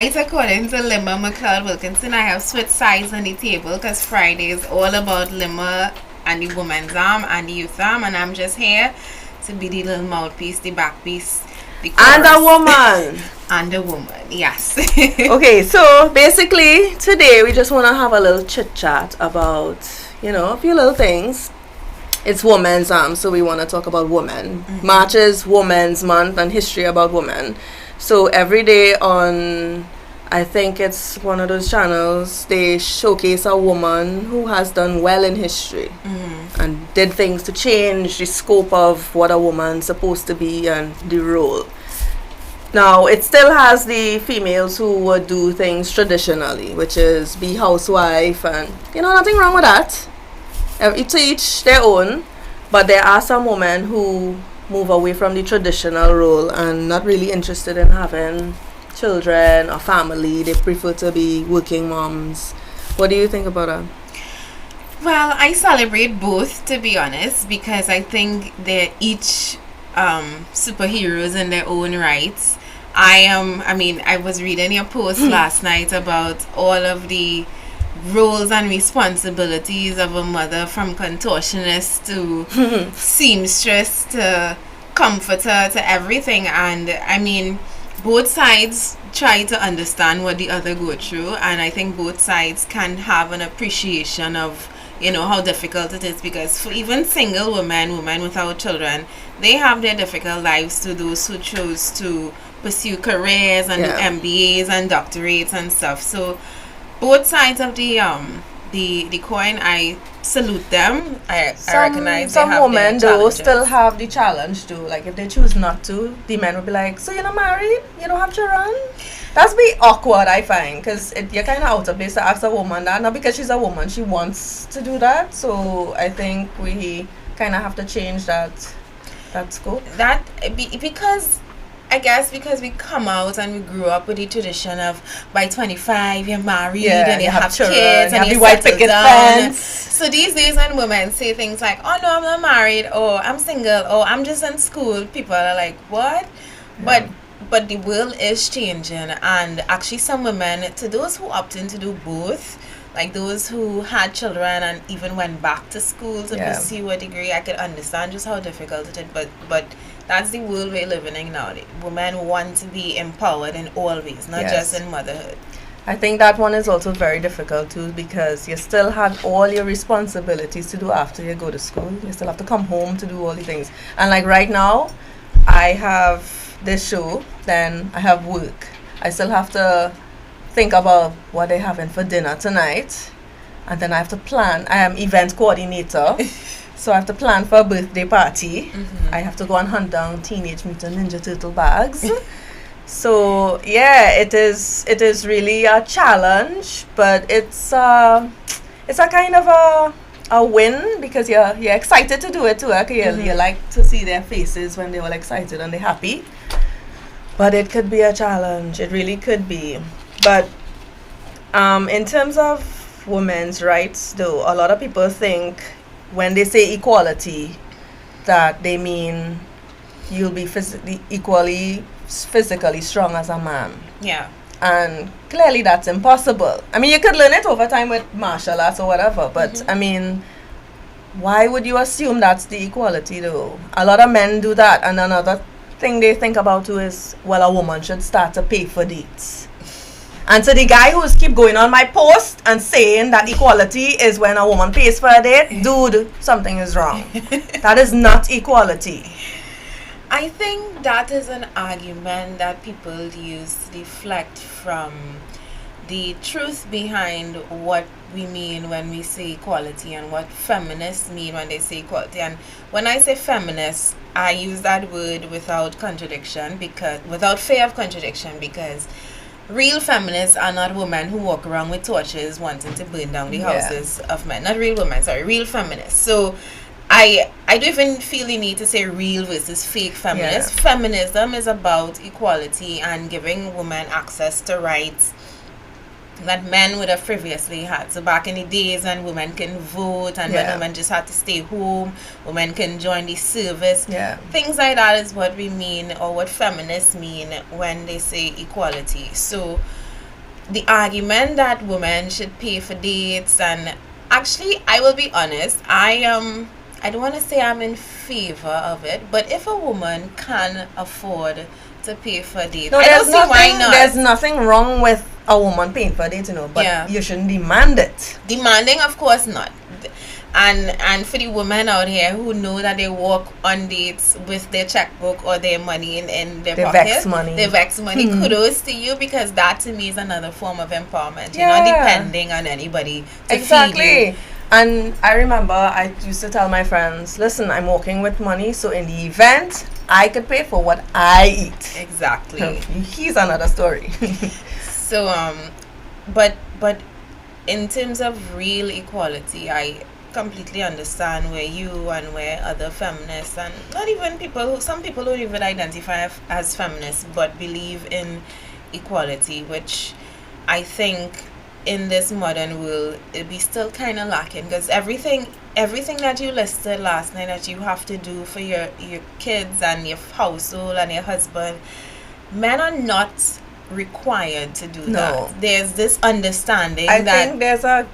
It's according to Limmer McLeod Wilkinson. I have switched sides on the table because Friday is all about Limmer and the woman's arm and the youth arm, and I'm just here to be the little mouthpiece, the backpiece, the chorus. And a woman. And a woman, yes. Okay, so basically today we just want to have a little chit chat about, a few little things. It's Women's Arm, so we want to talk about women. Mm-hmm. March is Women's Month and history about women. So every day on, I think it's one of those channels, they showcase a woman who has done well in history and did things to change the scope of what a woman's supposed to be and the role. Now, it still has the females who would do things traditionally, which is be housewife, and, nothing wrong with that. To each their own, but there are some women who move away from the traditional role and not really interested in having children or family. They prefer to be working moms. What do you think about that? Well, I celebrate both, to be honest, because I think they're each superheroes in their own rights. I was reading your post last night about all of the roles and responsibilities of a mother, from contortionist to seamstress to comforter to everything, and both sides try to understand what the other go through, and I think both sides can have an appreciation of how difficult it is, because for even single women without children, they have their difficult lives. To those who chose to pursue careers and do MBAs and doctorates and stuff, so both sides of the coin, I salute them. I recognize some they have women their though challenges. still have the challenge too. Like if they choose not to, the men will be like, "So you're not married? You don't have children?" That's be awkward, I find, because you're kind of out of place to ask a woman that. Not because she's a woman, she wants to do that. So I think we kind of have to change that scope. Because we come out and we grew up with the tradition of by 25 you're married and you have children, kids and you you white settle picket down. fence. So these days when women say things like, "Oh no, I'm not married," or "I'm single," or "I'm just in school," people are like, "What?" Yeah. But the world is changing, and actually some women, to those who opt in to do both, like those who had children and even went back to school to pursue a degree, I could understand just how difficult it is, but that's the world we're living in now. Women want to be empowered in all ways, not just in motherhood. I think that one is also very difficult too, because you still have all your responsibilities to do after you go to school. You still have to come home to do all the things. And like right now, I have this show, then I have work. I still have to think about what they're having for dinner tonight, and then I have to plan. I am event coordinator. So I have to plan for a birthday party. I have to go and hunt down Teenage Mutant Ninja Turtle bags. So it is really a challenge, but it's a kind of a win, because you're excited to do it too. You like to see their faces when they're all excited and they're happy. But it could be a challenge. It really could be. But in terms of women's rights, though, a lot of people think when they say equality, that they mean you'll be physically strong as a man. Yeah. And clearly that's impossible. I mean, you could learn it over time with martial arts or whatever, but I mean, why would you assume that's the equality though? A lot of men do that, and another thing they think about too is, well, a woman should start to pay for dates. And so the guy who's keep going on my post and saying that equality is when a woman pays for a date, dude, something is wrong. That is not equality. I think that is an argument that people use to deflect from the truth behind what we mean when we say equality and what feminists mean when they say equality. And when I say feminist, I use that word without fear of contradiction, because real feminists are not women who walk around with torches wanting to burn down the houses of men. Not real women, sorry, real feminists. So I don't even feel the need to say real versus fake feminists. Feminism is about equality and giving women access to rights that men would have previously had. So back in the days when women can vote and when women just had to stay home, women can join the service. Things like that is what we mean, or what feminists mean when they say equality. So the argument that women should pay for dates, and actually, I will be honest, I don't want to say I'm in favor of it, but if a woman can afford to pay for a date, No, I don't see why not. there's nothing wrong with a woman paying for a date, but Yeah. you shouldn't demand it. Demanding, of course not. And for the women out here who know that they walk on dates with their checkbook or their money in their They pocket, vex money. they vex money. Kudos to you, because that to me is another form of empowerment. You're Yeah. not depending on anybody to feed you. Exactly. And I remember I used to tell my friends, listen, I'm working with money, so in the event, I could pay for what I eat. Exactly. Here's another story. So but in terms of real equality, I completely understand where you and where other feminists, and not even some people don't even identify as feminists but believe in equality, which I think in this modern world it be still kind of lacking, because everything that you listed last night that you have to do for your kids and your household and your husband, men are not required to do No. that. There's this understanding I that think there's a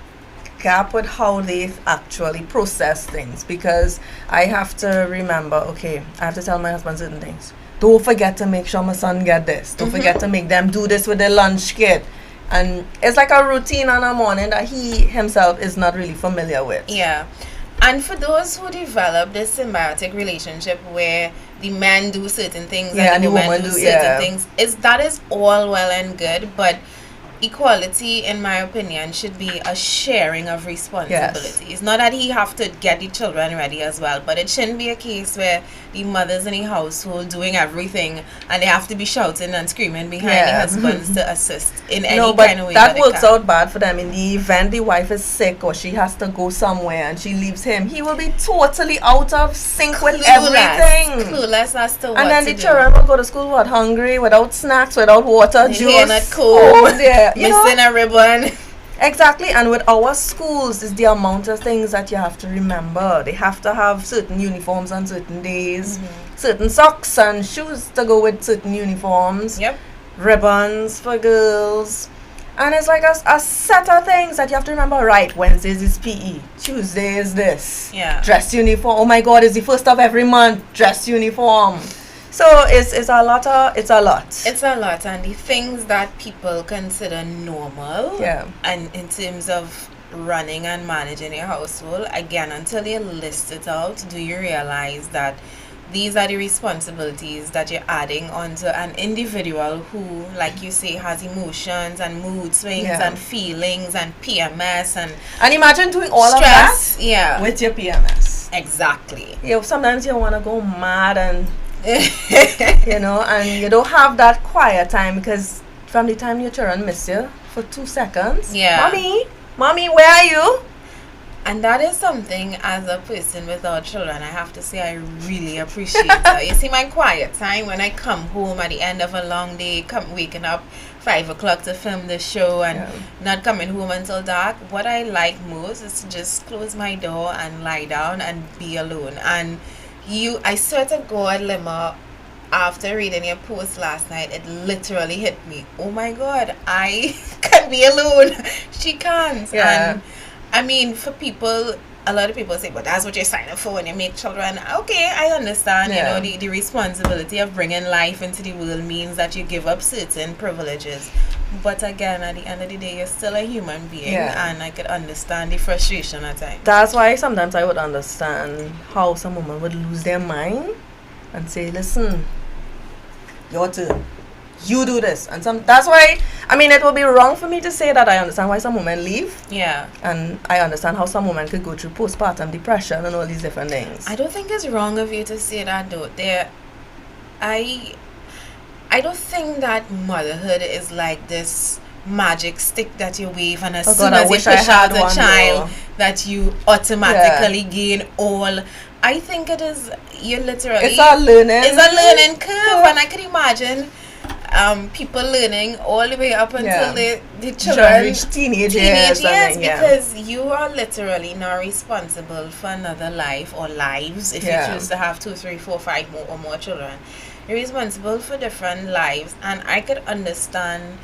gap with how they actually process things, because I have to remember, okay, I have to tell my husband certain things. Don't forget to make sure my son get this. Don't forget to make them do this with their lunch kit. And it's like a routine on a morning that he himself is not really familiar with. yeah. And for those who develop this symbiotic relationship where the men do certain things and the women do certain things, that is all well and good, but equality, in my opinion, should be a sharing of responsibilities. Yes. Not that he have to get the children ready as well, but it shouldn't be a case where the mothers in the household doing everything and they have to be shouting and screaming behind the husbands to assist in any kind of way. That works out bad for them. In the event the wife is sick or she has to go somewhere and she leaves him, he will be totally out of sync with everything. Clueless as to what And then to the do. children will go to school hungry, without snacks, without water, juice. Hair not cold. Oh, dear. Missing a ribbon. Exactly. And with our schools, is the amount of things that you have to remember. They have to have certain uniforms on certain days, certain socks and shoes to go with certain uniforms, Yep. ribbons for girls. And it's like a set of things that you have to remember. Right, Wednesdays is PE, Tuesday is this. Yeah. Dress uniform. Oh my God, it's the first of every month. Dress uniform. So it's a lot. It's a lot, and the things that people consider normal, Yeah. and in terms of running and managing your household, again, until you list it out, do you realize that these are the responsibilities that you're adding onto an individual who, like you say, has emotions and mood swings Yeah. and feelings and PMS and And imagine doing all stress. of that Yeah, with your PMS. exactly. Sometimes you want to go mad and and you don't have that quiet time, because from the time your children miss you for 2 seconds, Yeah. mommy, where are you? And that is something, as a person without children, I have to say I really appreciate that. You see, my quiet time when I come home at the end of a long day, waking up 5 o'clock to film the show and not coming home until dark, what I like most is to just close my door and lie down and be alone. And I swear to God, Lima, after reading your post last night, it literally hit me. Oh my God, I can be alone. She can't. Yeah. And I mean, for people, a lot of people say, but that's what you're signing up for when you make children. Okay, I understand. Yeah. The responsibility of bringing life into the world means that you give up certain privileges. But again, at the end of the day, you're still a human being, and I could understand the frustration at times. That's why sometimes I would understand how some women would lose their mind and say, listen, your turn. You do this. And that's why, it would be wrong for me to say that I understand why some women leave. Yeah. And I understand how some women could go through postpartum depression and all these different things. I don't think it's wrong of you to say that, though. I don't think that motherhood is like this magic stick that you wave, and as soon as you push out a child that you automatically gain all. I think it is, you literally, it's a learning curve, and I can imagine people learning all the way up until the children reach teenage years, something, because you are literally now responsible for another life or lives if you choose to have 2, 3, 4, 5 more or more children. You're responsible for different lives, and I could understand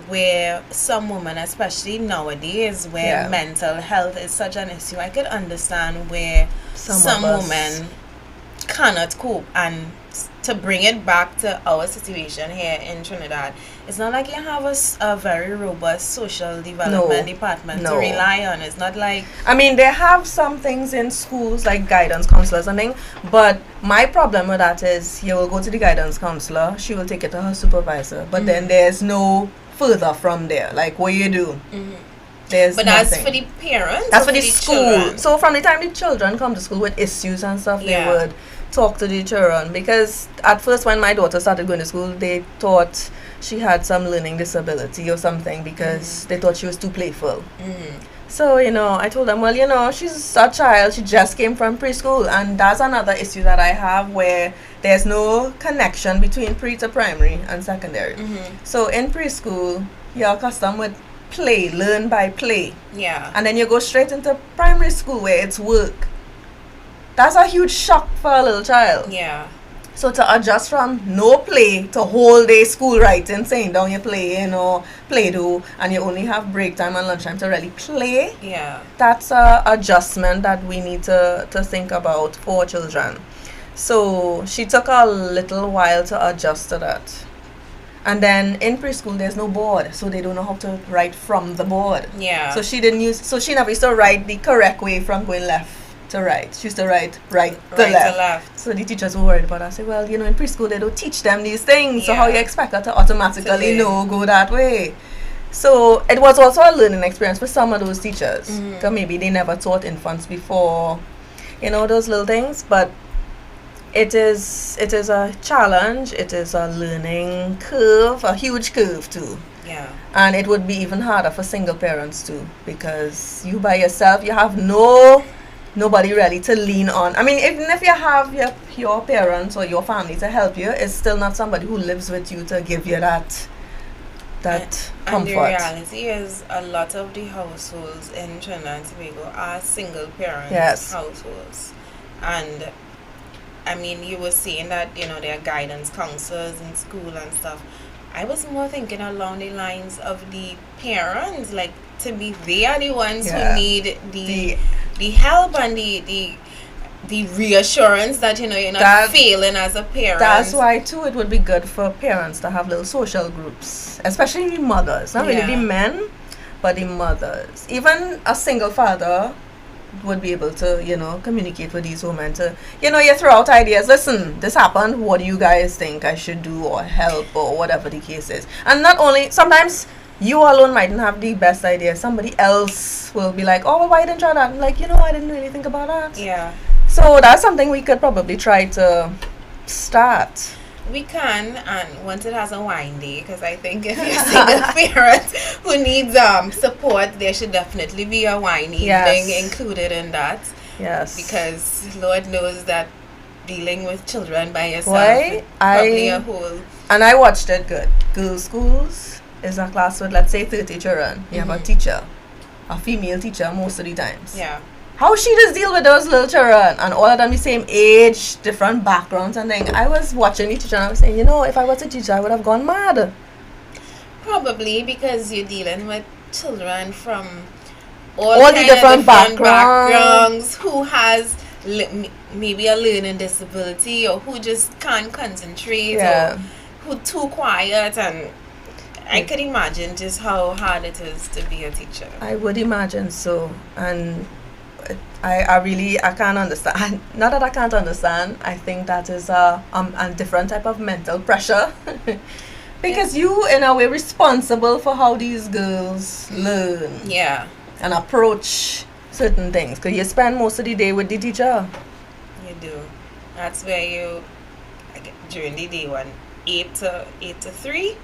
where some women, especially nowadays, where Yeah. mental health is such an issue, I could understand where some of us. women cannot cope. And to bring it back to our situation here in Trinidad, it's not like you have a very robust social development department to No. rely on. It's not like I mean, they have some things in schools like guidance counselors and things, but my problem with that is you will go to the guidance counselor, she will take it to her supervisor, but then there's no further from there. Like, what you do? There's but nothing. that's for the parents. That's or for the school. children? So from the time the children come to school with issues and stuff, Yeah. they would talk to the children. Because at first, when my daughter started going to school, they thought she had some learning disability or something because they thought she was too playful. So, I told them, well, she's a child. She just came from preschool. And that's another issue that I have where there's no connection between pre to primary and secondary. So in preschool, you're accustomed with play, learn by play. Yeah. And then you go straight into primary school where it's work. That's a huge shock for a little child. Yeah. So to adjust from no play to whole day school writing, saying down you play, play-doh, and you only have break time and lunchtime to really play, Yeah. that's a adjustment that we need to think about for children. So she took a little while to adjust to that. And then in preschool there's no board, so they don't know how to write from the board. Yeah. So she never used to write the correct way from going left to right. She used to write right to left. So the teachers were worried about that. I said, well, in preschool they don't teach them these things. So how you expect her to automatically go that way? So it was also a learning experience for some of those teachers. Because maybe they never taught infants before, those little things. But it is a challenge. It is a learning curve, a huge curve too. Yeah. And it would be even harder for single parents too, because you by yourself, you have nobody really to lean on. I mean, even if you have your parents or your family to help you, it's still not somebody who lives with you to give you that comfort. And the reality is a lot of the households in Trinidad and Tobago are single parent households. And I mean, you were saying that, there are guidance counselors in school and stuff. I was more thinking along the lines of the parents, like to be they are the ones who need the help and the reassurance that you're not failing as a parent. That's why too it would be good for parents to have little social groups, especially the mothers, not really the men, but the mothers. Even a single father would be able to communicate with these women to you throw out ideas. Listen, this happened, what do you guys think I should do or help or whatever the case is. And not only sometimes you alone mightn't have the best idea, somebody else will be like, oh well, why didn't you try that? I'm like, I didn't really think about that. Yeah. So that's something we could probably try to start. We can, and once it has a wine day, because I think if you're a single parent who needs support, there should definitely be a wine evening included in that. Yes. Because Lord knows that dealing with children by yourself is probably a whole... And I watched it good. Girls' schools is a class with, let's say, 30 children. You have a teacher, a female teacher most of the times. Yeah. How she just deal with those little children and all of them the same age, different backgrounds and things. I was watching the teacher and I was saying, if I was a teacher, I would have gone mad. Probably because you're dealing with children from all the different backgrounds, who has maybe a learning disability or who just can't concentrate or who too quiet, and I could imagine just how hard it is to be a teacher. I would imagine so. And I can't understand. Not that I can't understand. I think that is a different type of mental pressure. Because you, in a way, responsible for how these girls learn. Yeah. And approach certain things. Because you spend most of the day with the teacher. You do. That's where you, during the day, 8 to 3?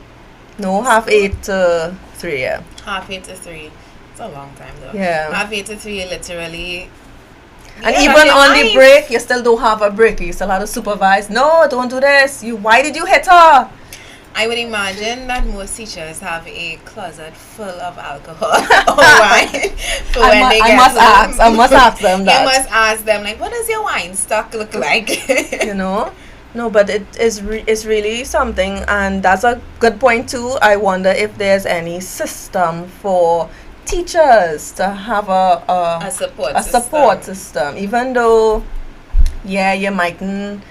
No, half 8 to 3, yeah. Half 8 to 3. It's a long time though. Yeah. Half 8 to 3, literally. And even on the break, you still don't have a break. You still have to supervise. No, don't do this. Why did you hit her? I would imagine that most teachers have a closet full of alcohol or wine for when they get home. I must ask them that. You must ask them, like, what does your wine stock look like? No, but it is it's really something, and that's a good point too. I wonder if there's any system for teachers to have A support a support system. system, even though yeah, you mightn't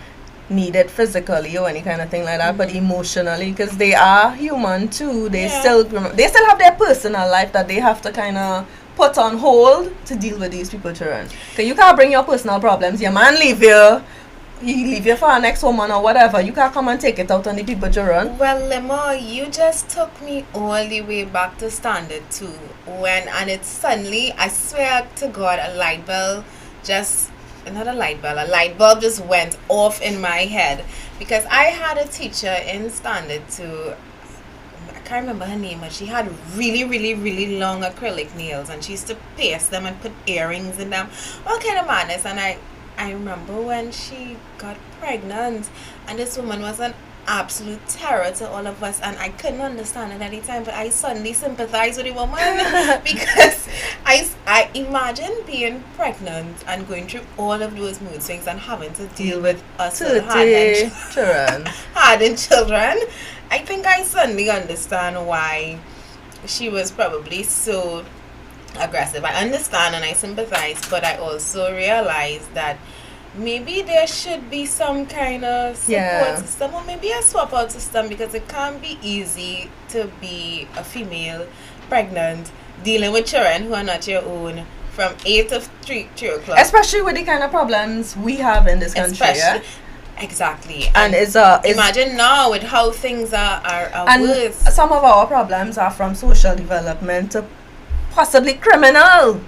need it physically or any kind of thing like that, but emotionally, because they are human too. Yeah. They still have their personal life that they have to kind of put on hold to deal with these people children. Cause you can't bring your personal problems. Your man leave you. He leave you for our next woman or whatever. You can't come and take it out on the people children. Well, Lemo, you just took me all the way back to standard two and it's suddenly, I swear to God, a light bulb just, not a light bulb just went off in my head because I had a teacher in standard two. I can't remember her name, but she had really, really, really long acrylic nails and she used to paste them and put earrings in them, all kind of madness. And I remember when she got pregnant, and this woman was an absolute terror to all of us, and I couldn't understand it at the time, but I suddenly sympathized with the woman because I imagine being pregnant and going through all of those mood swings and having to deal with us little 30 children. hardened children. I think I suddenly understand why she was probably so aggressive. I understand and I sympathize, but I also realize that maybe there should be some kind of support system or maybe a swap out system because it can't be easy to be a female pregnant dealing with children who are not your own from 8 to 3 o'clock. Especially with the kind of problems we have in this country. Yeah? Exactly. And imagine now with how things are and worse. Some of our problems are from social development to possibly criminal.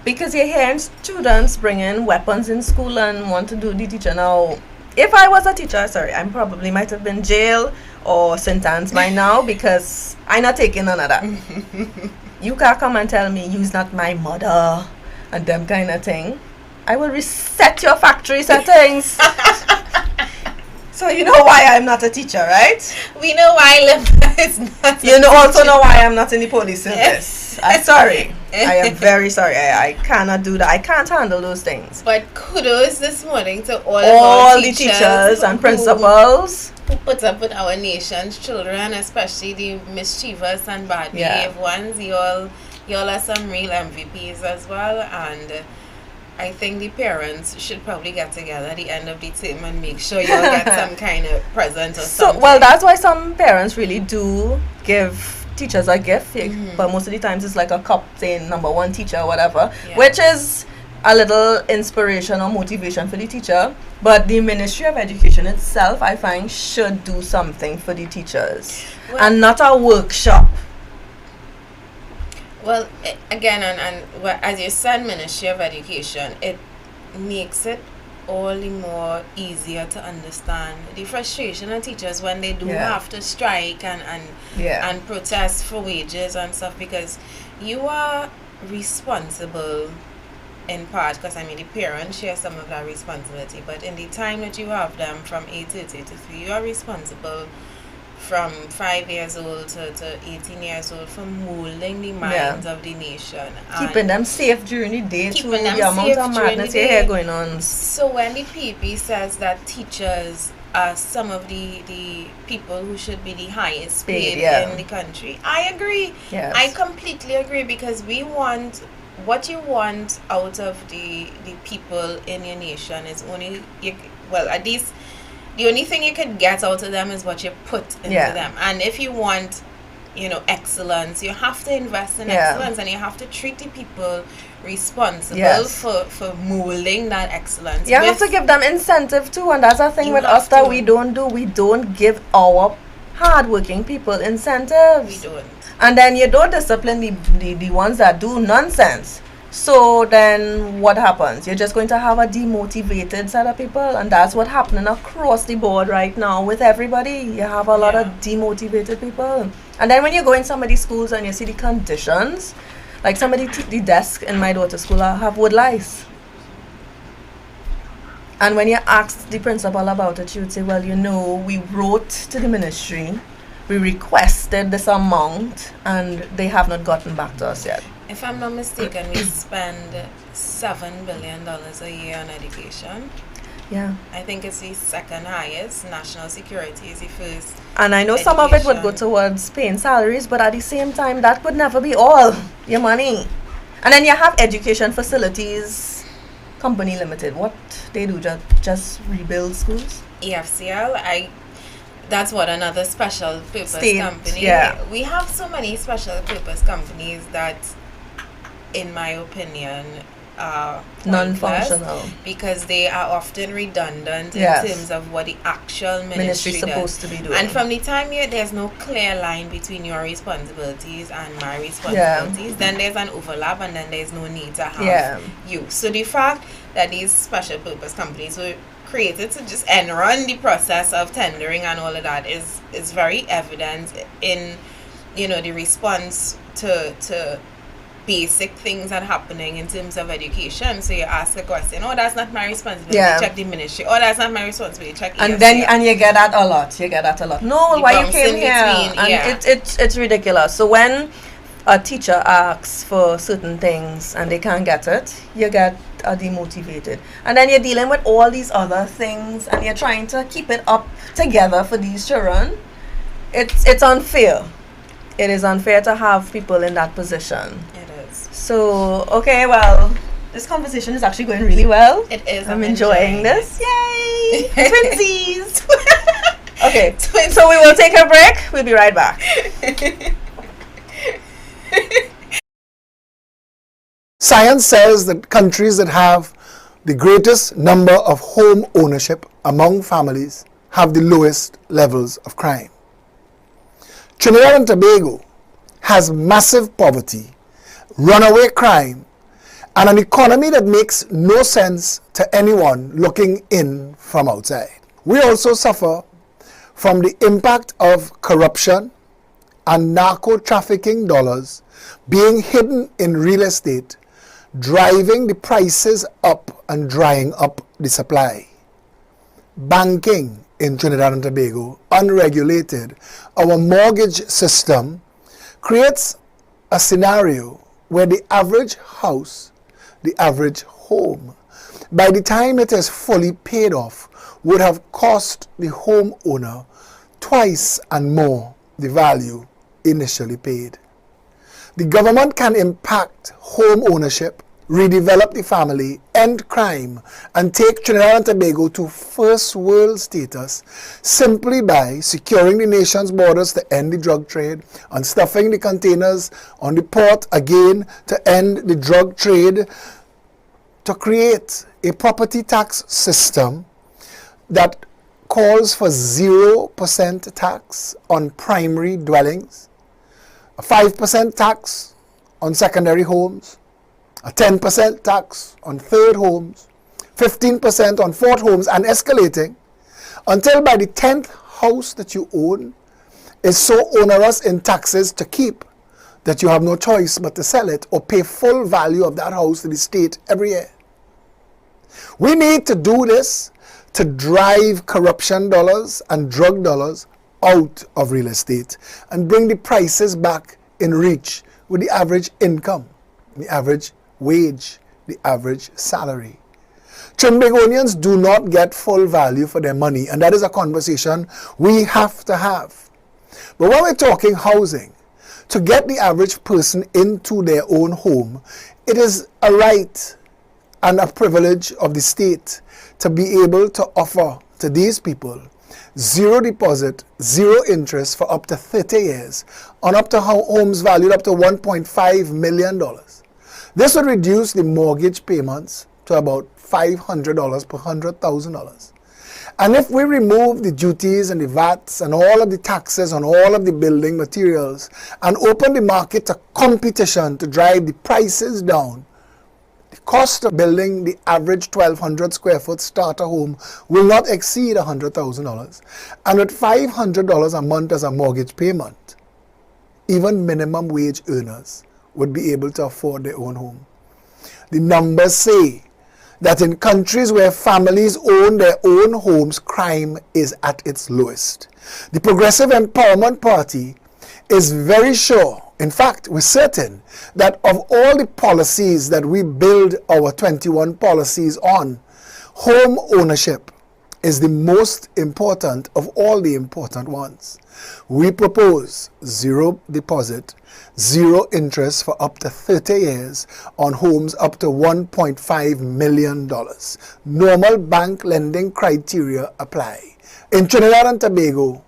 Because you're hearing students bringing weapons in school and want to do the teacher. Now, if I was a teacher, sorry, I probably might have been jail or sentenced by now because I'm not taking none of that. You can't come and tell me you's not my mother and them kind of thing. I will reset your factory settings. So you know why I'm not a teacher, right? We know why Limba is not. You also know why I'm not in the police service. I'm sorry. I am very sorry. I cannot do that. I can't handle those things. But kudos this morning to all the teachers and principals who put up with our nation's children, especially the mischievous and bad behaved ones. Y'all are some real MVPs as well, and I think the parents should probably get together at the end of the term and make sure you get some kind of present or something. Well, that's why some parents really do give teachers a gift, but most of the times it's like a cup saying number one teacher or whatever, which is a little inspiration or motivation for the teacher. But the Ministry of Education itself, I find, should do something for the teachers and not a workshop. Well, again, and as you said, Ministry of Education, it makes it all the more easier to understand the frustration of teachers when they do have to strike and protest for wages and stuff, because you are responsible in part, because I mean the parents share some of that responsibility, but in the time that you have them from 8:30 to 3, you are responsible from 5 years old to 18 years old for molding the minds of the nation. Keeping them safe during the day too, the amount of madness you hear going on. So when the PP says that teachers are some of the people who should be the highest paid in the country, I agree. Yes. I completely agree, because we want, what you want out of the people in your nation is only, at least the only thing you can get out of them is what you put into them. And if you want, excellence, you have to invest in excellence, and you have to treat the people responsible for molding that excellence. You have to give them incentive too, and that's a thing with us that we don't do. We don't give our hardworking people incentive. We don't. And then you don't discipline the ones that do nonsense. So then what happens? You're just going to have a demotivated set of people, and that's what's happening across the board right now with everybody. You have a lot of demotivated people. And then when you go in some of these schools and you see the conditions, like the desk in my daughter's school have wood lice. And when you ask the principal about it, she would say, well, we wrote to the ministry, we requested this amount, and they have not gotten back to us yet. If I'm not mistaken, we spend $7 billion a year on education. Yeah. I think it's the second highest. National security is the first. And I know some of it would go Education. towards paying salaries, but at the same time, that would never be all your money. And then you have education facilities, company limited. What they do, just rebuild schools? EFCL, that's what another special purpose State, company. yeah. We have so many special purpose companies that, in my opinion, are pointless Non-functional. because they are often redundant Yes. in terms of what the actual Ministry ministry does. supposed to be doing. And from the time there's no clear line between your responsibilities and my responsibilities, then there's an overlap and then there's no need to have Yeah. you. So the fact that these special purpose companies were created to just end run the process of tendering and all of that is very evident in, the response to basic things that are happening in terms of education. So you ask the question, oh, that's not my responsibility, Yeah. check the ministry. Oh, that's not my responsibility, check And EFCL. then and you get that a lot. No, You why you bounce came in here? between, And yeah. it's ridiculous. So when a teacher asks for certain things and they can't get it, you get demotivated. And then you're dealing with all these other things and you're trying to keep it up together for these children. It's unfair. It is unfair to have people in that position. It is. So, okay, well, this conversation is actually going really well. It is. I'm enjoying this. Yay! Twinsies! Okay, Twins. so we will take a break. We'll be right back. Science says that countries that have the greatest number of home ownership among families have the lowest levels of crime. Trinidad and Tobago has massive poverty, runaway crime, and an economy that makes no sense to anyone looking in from outside. We also suffer from the impact of corruption and narco-trafficking dollars being hidden in real estate, driving the prices up and drying up the supply. Banking in Trinidad and Tobago, unregulated, our mortgage system creates a scenario where the average house, the average home, by the time it is fully paid off, would have cost the homeowner twice and more the value initially paid. The government can impact home ownership, redevelop the family, end crime, and take Trinidad and Tobago to first world status simply by securing the nation's borders to end the drug trade and stuffing the containers on the port again to end the drug trade, to create a property tax system that calls for 0% tax on primary dwellings, a 5% tax on secondary homes, a 10% tax on third homes, 15% on fourth homes, and escalating until by the 10th house that you own is so onerous in taxes to keep that you have no choice but to sell it or pay full value of that house to the state every year. We need to do this to drive corruption dollars and drug dollars out of real estate and bring the prices back in reach with the average income, the average wage, the average salary. Trinbagonians do not get full value for their money, and that is a conversation we have to have. But when we're talking housing, to get the average person into their own home, it is a right and a privilege of the state to be able to offer to these people zero deposit, zero interest for up to 30 years on up to homes valued up to $1.5 million. This would reduce the mortgage payments to about $500 per $100,000. And if we remove the duties and the VATs and all of the taxes on all of the building materials and open the market to competition to drive the prices down, the cost of building the average 1,200 square foot starter home will not exceed $100,000. And with $500 a month as a mortgage payment, even minimum wage earners would be able to afford their own home. The numbers say that in countries where families own their own homes, crime is at its lowest. The Progressive Empowerment Party is very sure, in fact, we're certain, that of all the policies that we build our 21 policies on, Home ownership is the most important of all the important ones. We propose zero deposit, zero interest for up to 30 years on homes up to $1.5 million. Normal bank lending criteria apply. In Trinidad and Tobago,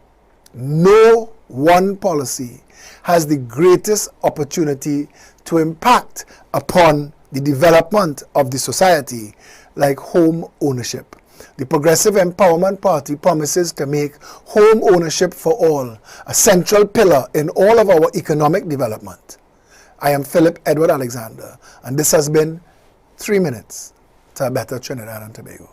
no one policy has the greatest opportunity to impact upon the development of the society like home ownership. The Progressive Empowerment Party promises to make home ownership for all a central pillar in all of our economic development. I am Philip Edward Alexander, and this has been 3 Minutes to a Better Trinidad and Tobago.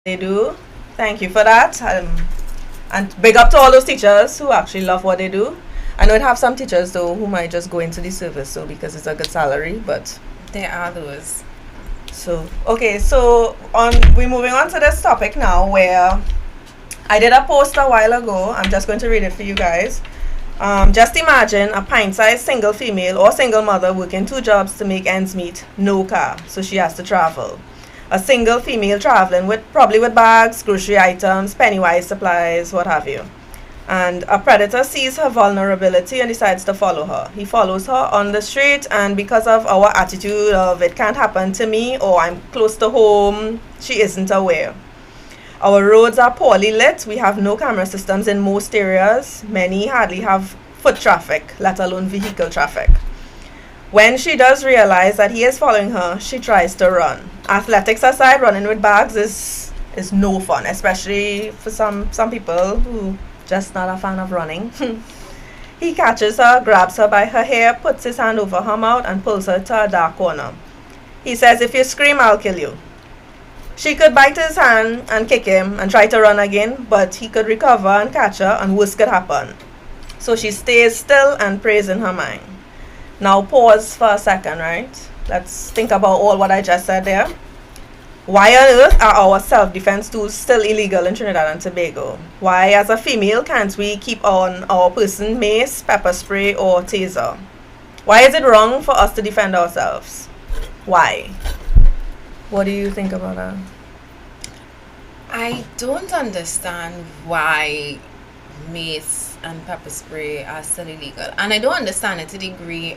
They do. Thank you for that. And big up to all those teachers who actually love what they do. I know it have some teachers though who might just go into the service so because it's a good salary, but There are those. so okay, so we're moving on to this topic now where I did a post a while ago. I'm just going to read it for you guys. Just imagine a pint-sized single female or single mother working 2 jobs to make ends meet, no car, so she has to travel. A single female traveling probably with bags, grocery items, pennywise supplies, what have you. And a predator sees her vulnerability and decides to follow her. He follows her on the street, and because of our attitude of it can't happen to me or I'm close to home, she isn't aware. Our roads are poorly lit. We have no camera systems in most areas. Many hardly have foot traffic, let alone vehicle traffic. When she does realize that he is following her, she tries to run. Athletics aside, running with bags is no fun, especially for some people who just not a fan of running. He catches her, grabs her by her hair, puts his hand over her mouth and pulls her to a dark corner. He says, "If you scream, I'll kill you." She could bite his hand and kick him and try to run again, but he could recover and catch her and worse could happen. So she stays still and prays in her mind. Now pause for a second, right? Let's think about all what I just said there. Why on earth are our self-defense tools still illegal in Trinidad and Tobago? Why, as a female, can't we keep on our person mace, pepper spray, or taser? Why is it wrong for us to defend ourselves? Why? What do you think about that? I don't understand why mace and pepper spray are still illegal. And I don't understand it to the degree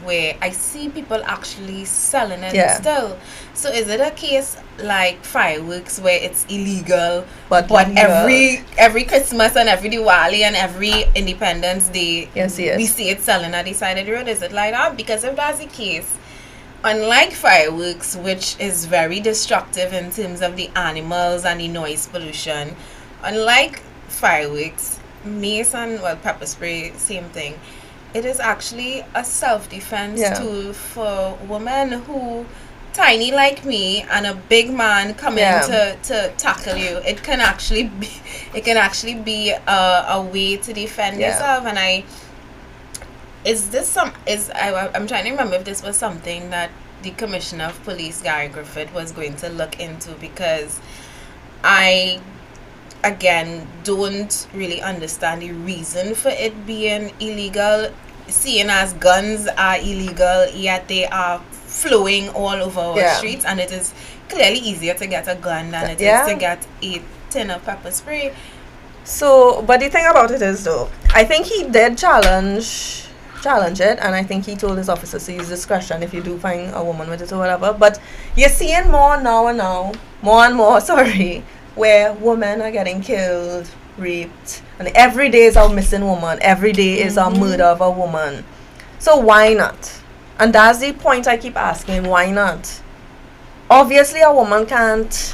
where I see people actually selling it Yeah. still. So is it a case like fireworks where it's illegal, But every Christmas and every Diwali and every Independence Day Yes. we see it selling at the side of the road? Is it like that? Because if that's the case, unlike fireworks, which is very destructive in terms of the animals and the noise pollution, unlike fireworks, mace and pepper spray, same thing. It is actually a self-defense Yeah. tool for women who tiny like me and a big man coming Yeah. to tackle you. It can actually be a way to defend Yeah. yourself. And I'm trying to remember if this was something that the Commissioner of Police, Gary Griffith, was going to look into, because I again don't really understand the reason for it being illegal, seeing as guns are illegal, yet they are flowing all over our Yeah. streets, and it is clearly easier to get a gun than it Yeah. is to get a tin of pepper spray. So, but the thing about it is though, I think he did challenge it, and I think he told his officers to use discretion if you do find a woman with it or whatever. But you're seeing more and more, sorry, where women are getting killed, raped, and every day is a missing woman, every day is a murder of a woman. So why not? And that's the point I keep asking, why not? Obviously a woman can't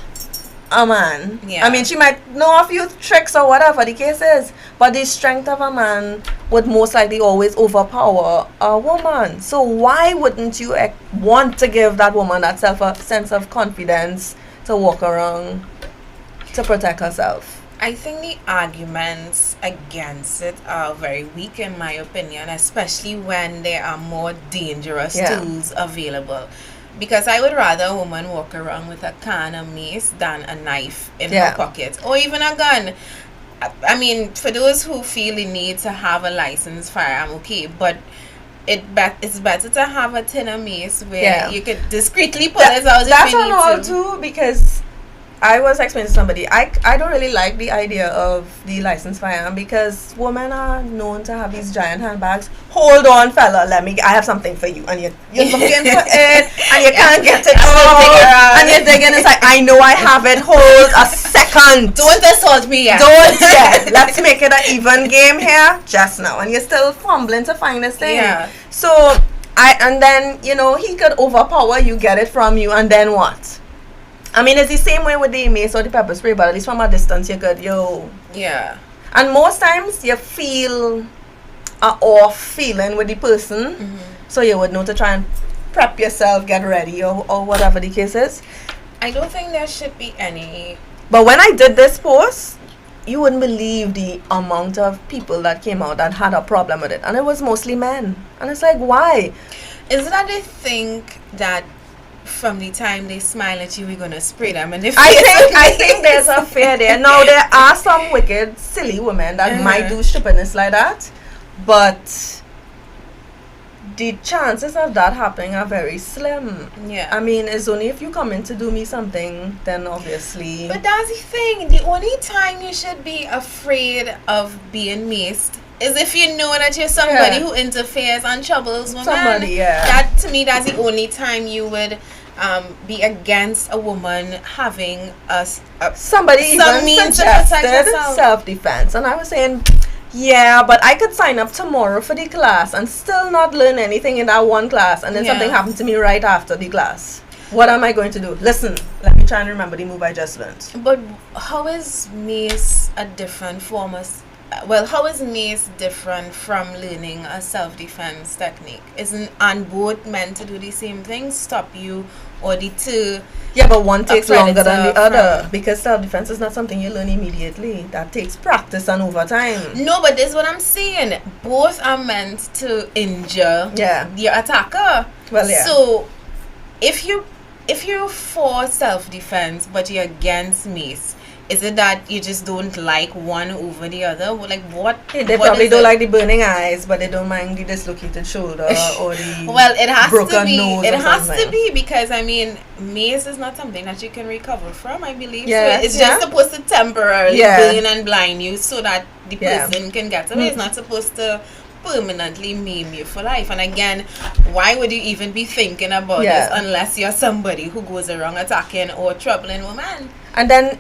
a man. Yeah. I mean, she might know a few tricks or whatever the case is, but the strength of a man would most likely always overpower a woman. So why wouldn't you want to give that woman that sense of confidence to walk around to protect herself? I think the arguments against it are very weak, in my opinion, especially when there are more dangerous Yeah. tools available. Because I would rather a woman walk around with a can of mace than a knife in Yeah. her pocket or even a gun. I mean, for those who feel the need to have a licensed firearm, okay, but it's better to have a tin of mace where Yeah. you could discreetly pull it out if That's you on need all to. too, because I was explaining to somebody, I don't really like the idea of the licensed firearm because women are known to have these giant handbags. Hold on, fella, I have something for you. And you're looking for it, and you can't get it out, and you're digging inside. I know I have it. Hold a second. Don't assault me yet. Don't yet. Let's make it an even game here just now. And you're still fumbling to find this thing. Yeah. So, and then, he could overpower you, get it from you, and then what? I mean, it's the same way with the mace or the pepper spray, but at least from a distance, you could, Yeah. And most times, you feel a off feeling with the person, so you would know to try and prep yourself, get ready, or whatever the case is. I don't think there should be any. But when I did this post, you wouldn't believe the amount of people that came out that had a problem with it. And it was mostly men. And it's like, why? Is it that they think that from the time they smile at you, we're gonna spray them in the face? I think there's a fear there. Now, there are some wicked, silly women that might do stupidness like that. But the chances of that happening are very slim. Yeah. I mean, it's only if you come in to do me something, then obviously. But that's the thing. The only time you should be afraid of being maced is if you know that you're somebody who interferes and troubles women. Somebody, yeah. That, to me, that's the only time you would be against a woman having Somebody some even means to protect suggested yourself. self-defense, and I was saying, yeah, but I could sign up tomorrow for the class and still not learn anything in that one class, and then something happened to me right after the class. What am I going to do? Listen, let me try and remember the move I just learned. But how is mace a different form of... how is mace different from learning a self-defense technique? Aren't both meant to do the same thing? Stop you or deter? Yeah, but one takes longer than the predator other from- because self-defense is not something you learn immediately. That takes practice and overtime. No, but this is what I'm saying. Both are meant to injure the attacker. Well, yeah. So if you're for self-defense but you're against mace, is it that you just don't like one over the other? Like what? They what probably is don't it? like the burning eyes, but they don't mind the dislocated shoulder or the Well, it has broken to be. nose It or has something. to be because I mean, mace is not something that you can recover from. I believe. Yeah, So it's just supposed to temporarily Yeah. burn and blind you so that the Yeah. person can get away. It's not supposed to permanently maim you for life. And again, why would you even be thinking about this unless you're somebody who goes around attacking or troubling women? And then,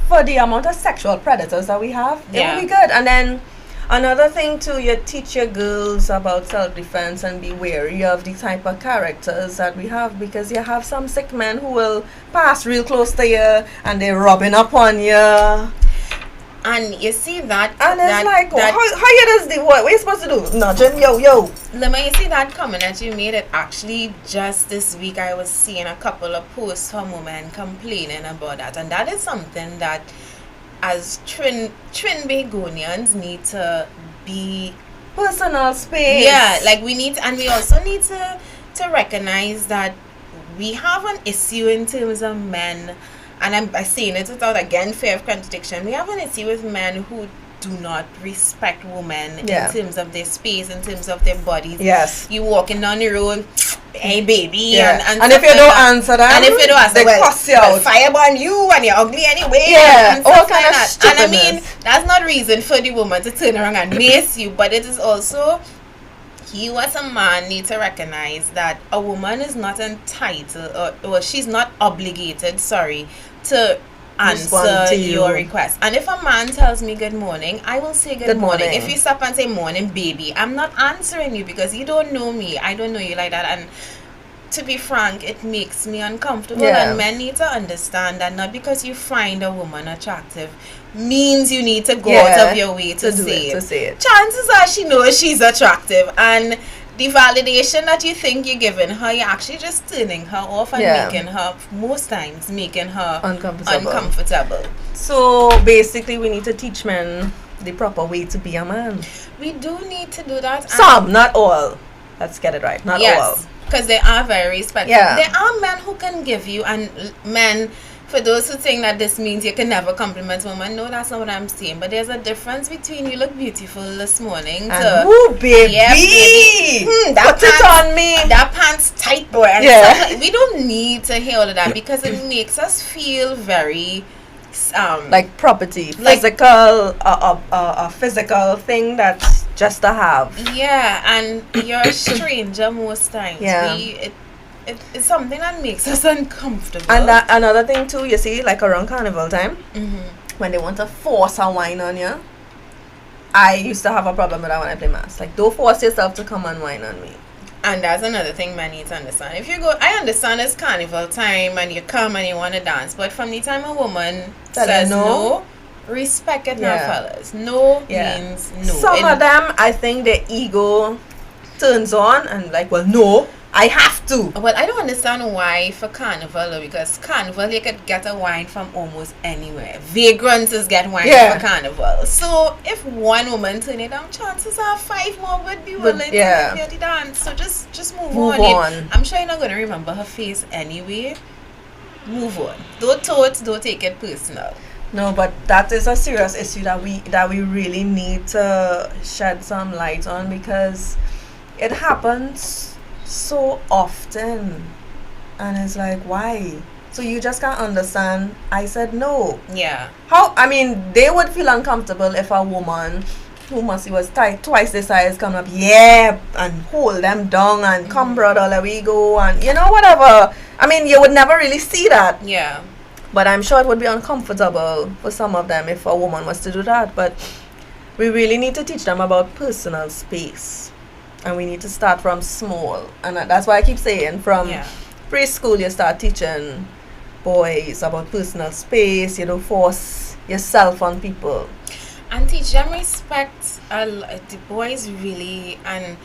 for the amount of sexual predators that we have, it will be good. And then another thing too, you teach your girls about self-defense and be wary of the type of characters that we have, because you have some sick men who will pass real close to you and they're rubbing up on you. And you see that, And it's that, like, that how you does the what are you supposed to do? Nudging, yo. Lema, you see that comment that you made? It actually just this week I was seeing a couple of posts from women complaining about that, and that is something that as Trinbagonians need to be Personal space. Yeah, like we need, and we also need to recognize that we have an issue in terms of men, and I'm saying it without again fear of contradiction. We have an issue with men who do not respect women in terms of their space, in terms of their bodies. Yes. You walking down the road, hey baby, And and if you stuff don't like that. answer them, and if you don't answer, they well, cuss you well, out. fireburn you and you're ugly anyway. Yeah, and all stuff kind like of that. And I mean, stupidness. that's not reason for the woman to turn around and mace you, but it is also, you as a man need to recognize that a woman is not entitled, or she's not obligated, to Respond answer to you. your request. And if a man tells me good morning, I will say good morning. morning. If you stop and say morning baby, I'm not answering you because you don't know me. I don't know you like that. And to be frank, it makes me uncomfortable. Yeah. And men need to understand that not because you find a woman attractive means you need to go out of your way to say it. To say it. Chances are she knows she's attractive, and the validation that you think you're giving her, you're actually just turning her off and Yeah. making her, most times, making her Uncomfortable. uncomfortable. So basically, we need to teach men the proper way to be a man. We do need to do that. and- Some, not all. Let's get it right. Not all. Yes, because they are very respectful. Yeah. There are men who can give you, and men, for those who think that this means you can never compliment women, no, that's not what I'm saying. But there's a difference between you look beautiful this morning And to, woo, baby! Yeah, baby. That Put it pants- on me! that pants tight, boy. And Yeah. stuff like- we don't need to hear all of that because it makes us feel very, Like property, Like- physical, a physical thing that's just to have. yeah, and you're a stranger most times. Yeah. It's something that makes us uncomfortable. And that another thing too, you see, like around carnival time, Mhm. when they want to force a wine on you, I used to have a problem with that when I play mass. Like, don't force yourself to come and wine on me. And that's another thing men need to understand. If you go, I understand it's carnival time and you come and you want to dance, but from the time a woman Tell you says no. no, respect it now, Yeah. fellas. No Yeah. means no. Some of them, I think their ego turns on and like, well, no, I have to. Well, I don't understand why for carnival though, because carnival you could get a wine from almost anywhere. Vagrants get wine Yeah. for carnival. So if one woman turn it down, chances are 5 more would be Would- willing yeah. to get the dance. So just move Move on. on. I'm sure you're not gonna remember her face anyway. Move on. Don't take it personal. No, but that is a serious issue that we really need to shed some light on because it happens so often, and it's like, why? So you just can't understand. I said no. Yeah. How? I mean, they would feel uncomfortable if a woman who must see was twice the size come up, yeah, and hold them down and come, brother, let we go, and you know, whatever. I mean, you would never really see that. Yeah. But I'm sure it would be uncomfortable for some of them if a woman was to do that. But we really need to teach them about personal space. And we need to start from small. And that's why I keep saying from Yeah. preschool you start teaching boys about personal space. You don't force yourself on people. And teach them respect. The boys really, and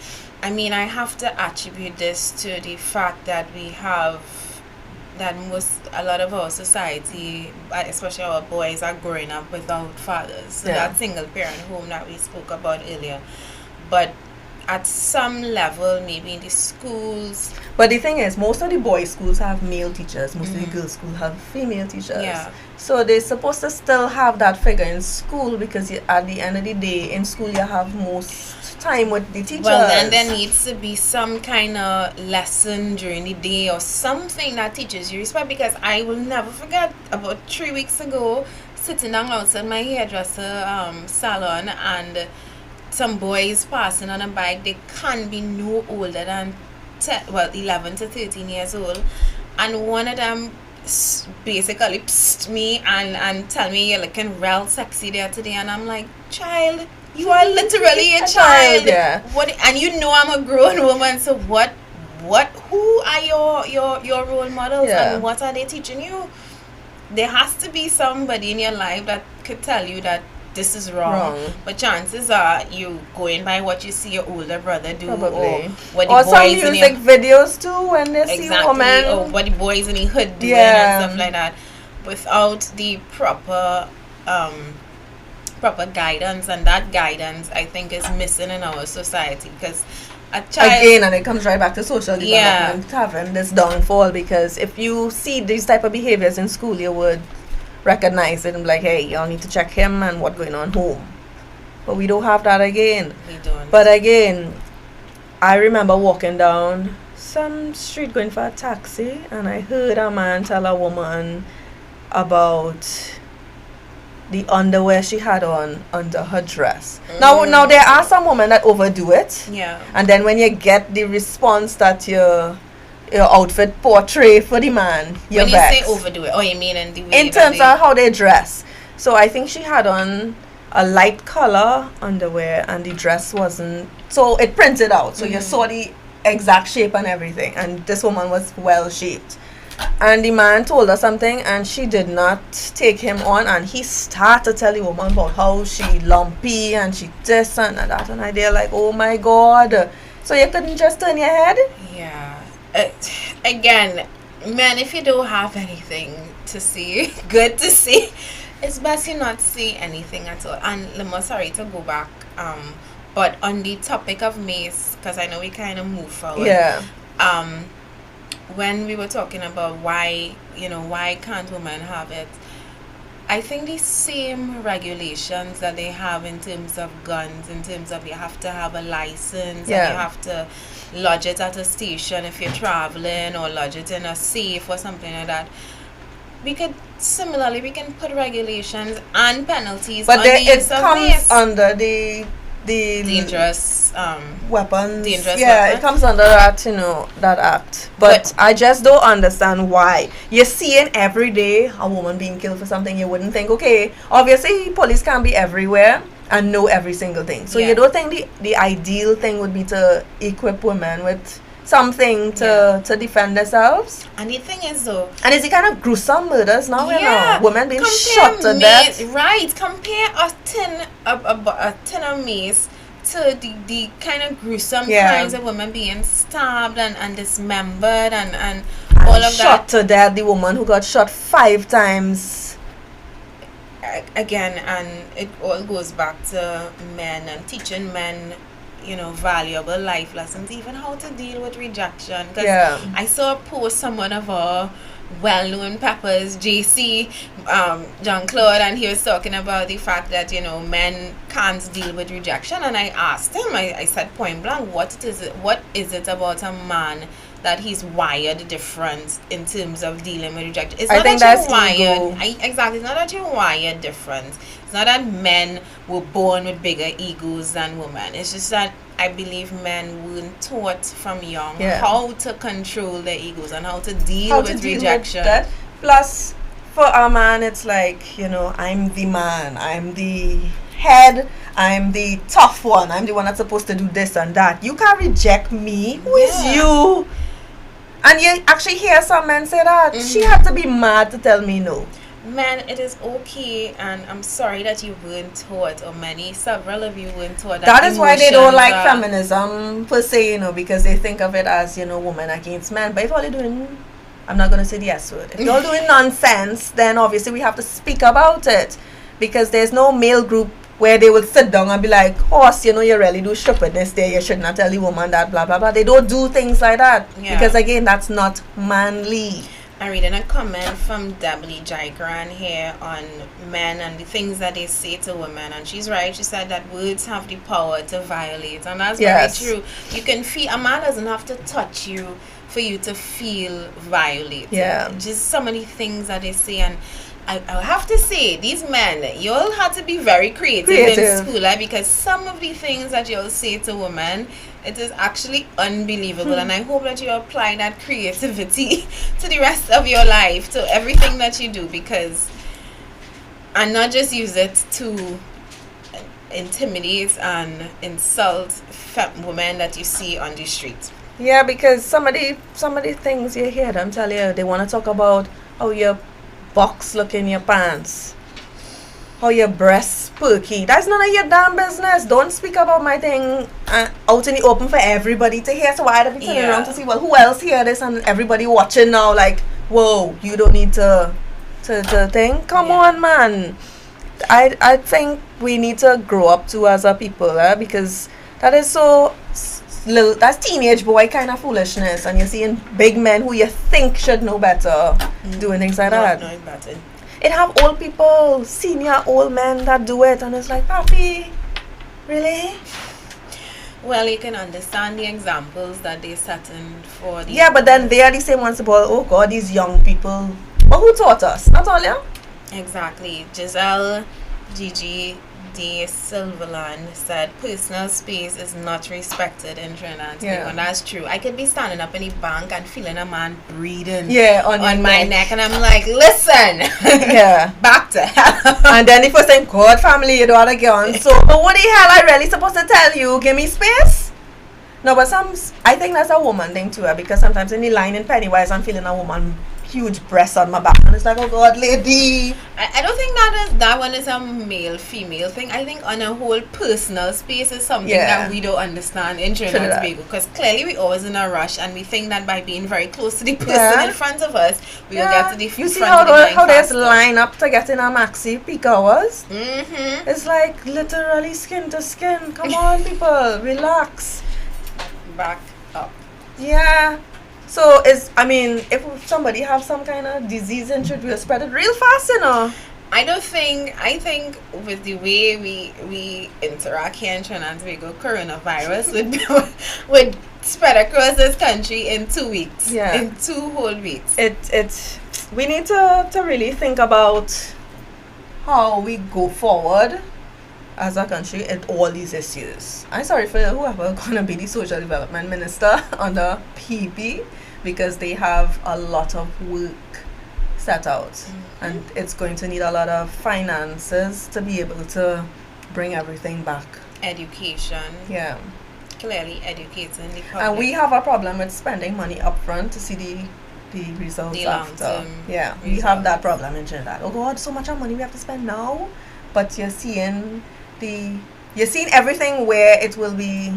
I mean, I have to attribute this to the fact that we have that a lot of our society, especially our boys, are growing up without fathers. So Yeah. that single parent home that we spoke about earlier. But at some level, maybe in the schools, But the thing is, most of the boys' schools have male teachers. Most of the girls' schools have female teachers. Yeah. So they're supposed to still have that figure in school because at the end of the day, in school you have most time with the teachers. well, then there needs to be some kind of lesson during the day or something that teaches you respect, because I will never forget about 3 weeks ago sitting down outside my hairdresser salon, and some boys passing on a bike. They can't be no older than 11 to 13 years old, and one of them basically psst me and tell me you're looking real sexy there today, and I'm like, child, you are literally a child. Yeah. What? And you know I'm a grown woman, so what who are your role models, Yeah. and what are they teaching you? There has to be somebody in your life that could tell you that this is wrong. But chances are you going by what you see your older brother do, Probably. or what the Or some boys in music your, videos too when they see exactly, women. or what the boys in the hood doing Yeah. and stuff like that, without the proper guidance. And that guidance, I think, is missing in our society, because a child, Again, and it comes right back to social Yeah. development having this downfall, because if you see these type of behaviors in school, you would recognize it and be like, hey, y'all need to check him and what's going on home. But we don't have that again. we don't. But again, I remember walking down some street going for a taxi, and I heard a man tell a woman about the underwear she had on under her dress. Now there are some women that overdo it, yeah. and then when you get the response that your outfit portray for the man, you're When you vexed. say overdo it, oh, you mean in the way In terms of how they dress. So I think she had on a light color underwear, and the dress wasn't, so it printed out, so you saw the exact shape and everything, and this woman was well shaped, and the man told her something and she did not take him on, and he started to tell the woman about how she lumpy and she this and that, and they're like, oh my god, So you couldn't just turn your head? Yeah. Again, man, if you don't have anything to see, good to see, it's best you not see anything at all. And Lemo, sorry to go back, but on the topic of mace, because I know we kind of move forward. Yeah. When we were talking about why can't women have it, I think the same regulations that they have in terms of guns, in terms of you have to have a license, Yeah. and you have to lodge it at a station if you're traveling, or lodge it in a safe or something like that. We can put regulations and penalties But on then the it use of comes mace. under the Dangerous weapons. Dangerous yeah, weapon. it comes under that, that act. But I just don't understand why. You're seeing every day a woman being killed for something. You wouldn't think, okay, obviously police can't be everywhere and know every single thing. So Yeah. you don't think the ideal thing would be to equip women with something to defend themselves? And the thing is though, And it's the kind of gruesome murders now, yeah, women being compare shot to death. Right, compare a tin of mace to the kind of gruesome Yeah. crimes of women being stabbed and dismembered and And all of shot to death, the woman who got shot 5 times. again, and it all goes back to men and teaching men, valuable life lessons, even how to deal with rejection. Because Yeah. I saw a post someone of our well-known peppers, JC, John Claude, and he was talking about the fact that men can't deal with rejection, and I asked him, I said point blank, what is it about a man that he's wired different in terms of dealing with rejection? It's I not think that that's you're wired. ego. Exactly, it's not that you're wired different. It's not that men were born with bigger egos than women. It's just that I believe men weren't taught from young Yeah. how to control their egos and how to deal with rejection. that. Plus, for a man, it's like, I'm the man, I'm the head, I'm the tough one, I'm the one that's supposed to do this and that. You can't reject me. Who is Yeah. you? And you actually hear some men say that. She had to be mad to tell me no. Men, it is okay, and I'm sorry that you weren't taught, or several of you weren't taught That is why they don't emotions like are- feminism per se, because they think of it as, women against men. But if all you're doing, I'm not going to say the S word. If you're all doing nonsense, then obviously we have to speak about it. Because there's no male group where they will sit down and be like, horse, you really do stupidness there. You should not tell the woman that, blah, blah, blah. They don't do things like that. Yeah. Because again, that's not manly. I'm reading a comment from Debbie Jagran here on men and the things that they say to women, and she's right. She said that words have the power to violate, and that's Yes. very true. You can feel, a man doesn't have to touch you for you to feel violated. Yeah. Just so many things that they say, and I have to say, these men, you all had to be very creative in school, because some of the things that you all say to women, it is actually unbelievable. And I hope that you apply that creativity to the rest of your life, to everything that you do, and not just use it to intimidate and insult women that you see on the street. Yeah, because some of the things you hear them tell you, they want to talk about how your box look in your pants, how your breasts perky. That's none of your damn business. Don't speak about my thing out in the open for everybody to hear. So I'd be turning around to see, well, who else hear this, and everybody watching now like, whoa, you don't need to think. Come on, man. I think we need to grow up too as a people, because that is so little, that's teenage boy kind of foolishness, and you're seeing big men who you think should know better doing things like that. No, better. It have old people, senior old men that do it, and it's like, papi, really? Well, you can understand the examples that they're setting for the... Yeah, but then they are the same ones about, oh God, these young people. But who taught us? Not all, yeah? Exactly. Giselle Gigi de Silverland said personal space is not respected in Trinidad and Tobago, and that's true. I could be standing up in the bank and feeling a man breathing on my neck, and I'm like, listen, yeah, back to hell. And then the first thing, God, family, you don't want to get on. So, but what the hell I really supposed to tell you? Give me space? No, but I think that's a woman thing too, because sometimes in the line in Pennywise, I'm feeling a woman huge breasts on my back, and it's like, oh God, lady. I don't think that one is a male female thing. I think on a whole personal space is something that we don't understand in Trinidad and Tobago, because clearly we always in a rush and we think that by being very close to the person in front of us we will get to the you see front of the line how they just faster. line up to get in a maxi peak hours. Mm-hmm. It's like literally skin to skin. Come on, people, relax. Back up. Yeah. So if somebody have some kind of disease and should we spread it real fast, you know. I think with the way we interact here in Trinidad and Tobago, coronavirus would spread across this country in 2 weeks. Yeah. In 2 whole weeks. We need to really think about how we go forward as a country at all these issues. I'm sorry for whoever gonna be the social development minister under PB, because they have a lot of work set out, and it's going to need a lot of finances to be able to bring everything back. Education. Yeah. Clearly educating the public. And we have a problem with spending money upfront to see the results The after. long-term Yeah, we results. have that problem in Trinidad. Oh God, so much of money we have to spend now, but you're seeing everything where it will be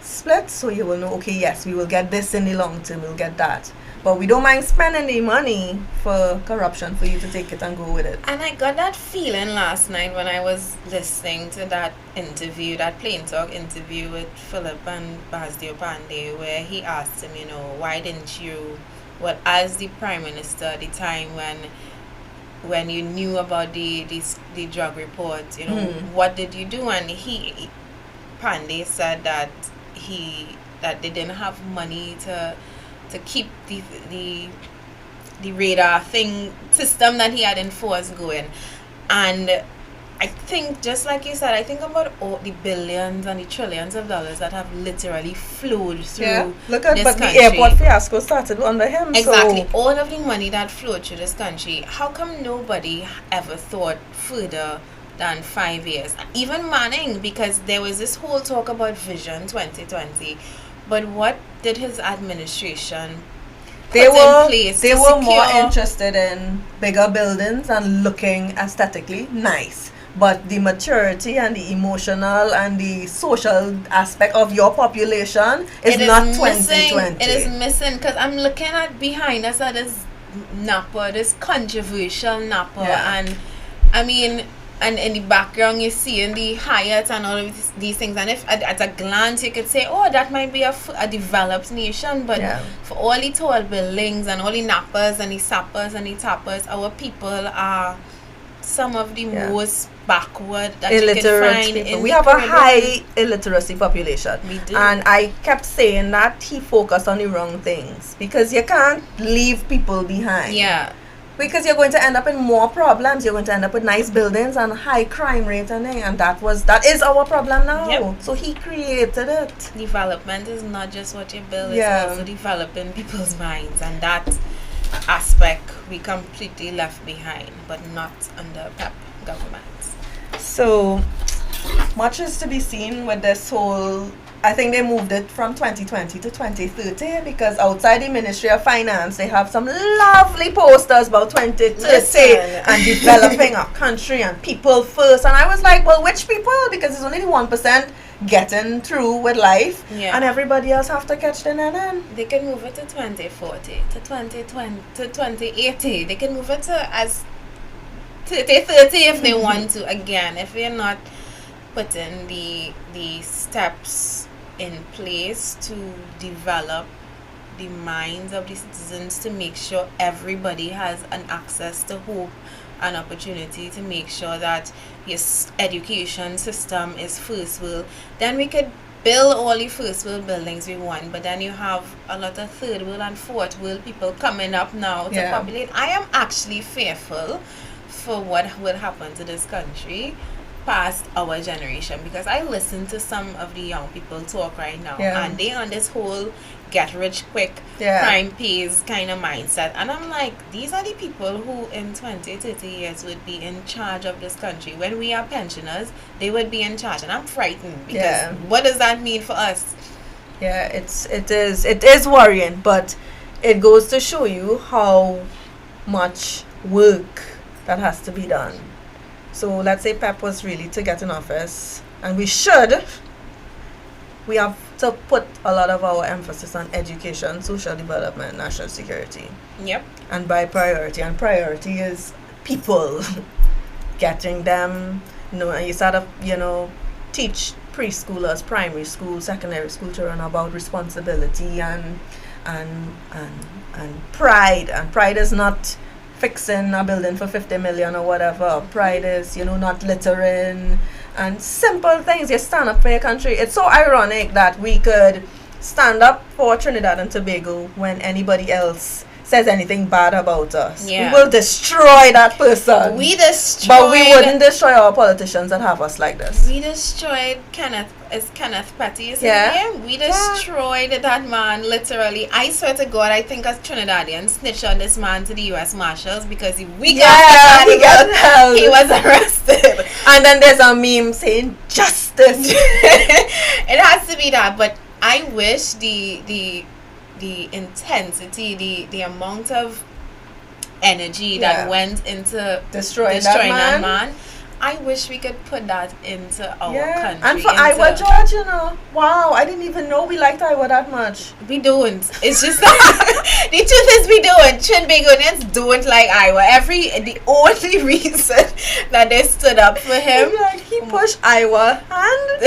split, so you will know, okay, yes, we will get this in the long term, we'll get that, but we don't mind spending the money for corruption for you to take it and go with it. And I got that feeling last night when I was listening to that interview, that Plain Talk interview with Philip and Basdio Pandey, where he asked him, why didn't you, as the Prime Minister at the time when you knew about the drug report, what did you do? And Pandey said that they didn't have money to keep the radar system that he had in force going. And I think, just like you said, I think about all the billions and the trillions of dollars that have literally flowed through. Yeah, look at, this but country. the airport fiasco started under him. Exactly, So all of the money that flowed through this country. How come nobody ever thought further than 5 years? Even Manning, because there was this whole talk about Vision 2020, but what did his administration they put were in place they to were more secure- interested in bigger buildings and looking aesthetically nice, but the maturity and the emotional and the social aspect of your population is not 2020. It is missing, because I'm looking at behind us at this Napa, this controversial Napa, Yeah. and I mean, and in the background you see in the Hyatt and all of these things, and if at a glance you could say, oh, that might be a developed nation, but for all the tall buildings and all the Napas and the Sappers and the Tappers, our people are some of the most backward that you can illiterate find people. in We the have a Caribbean. high illiteracy population. We do. And I kept saying that he focused on the wrong things, because you can't leave people behind. Yeah. Because you're going to end up in more problems. You're going to end up with nice buildings and high crime rate, and that is our problem now. Yep. So he created it. Development is not just what you build, Yeah. it's also developing people's minds, and that aspect we completely left behind, but not under PEP government. So much is to be seen with this whole. I think they moved it from 2020 to 2030, because outside the Ministry of Finance they have some lovely posters about 2030 Listen. and developing our country and people first. And I was like, well, which people? Because it's only the 1% getting through with life, Yeah. and everybody else have to catch the NN. They can move it to 2040, to 2020, to 2080. They can move it to as 30 if they want to. Again, if we're not putting the steps in place to develop the minds of the citizens, to make sure everybody has an access to hope and opportunity, to make sure that yes, education system is first world, then we could build all the first world buildings we want. But then you have a lot of third world and fourth world people coming up now to populate. I am actually fearful for what will happen to this country past our generation, because I listen to some of the young people talk right now, and they on this whole get rich quick, crime pays kind of mindset, and I'm like, these are the people who in 20-30 years would be in charge of this country. When we are pensioners, they would be in charge, and I'm frightened, because what does that mean for us? It is worrying, but it goes to show you how much work that has to be done. So let's say Pep was really to get in office, and we have to put a lot of our emphasis on education, social development, national security. Yep. And by priority, and priority is people, getting them, and you start up, teach preschoolers, primary school, secondary school children about responsibility and pride. And pride is not fixing a building for 50 million or whatever. Pride is, not littering and simple things. You stand up for your country. It's so ironic that we could stand up for Trinidad and Tobago when anybody else says anything bad about us. Yeah. We will destroy that person. But we wouldn't destroy our politicians that have us like this. We destroyed Kenneth Petty, is his Yeah. name? We destroyed that man, literally. I swear to God, I think as Trinidadians snitched on this man to the U.S. Marshals because he got held. He was arrested. And then there's a meme saying justice. It has to be that, but I wish the intensity, the amount of energy that went into destroying that man. I wish we could put that into our country. And for Iowa George, wow, I didn't even know we liked Iowa that much. We don't. It's just that the truth is we don't. Trinbagonians don't like Iowa. The only reason that they stood up for him, he pushed Iowa, and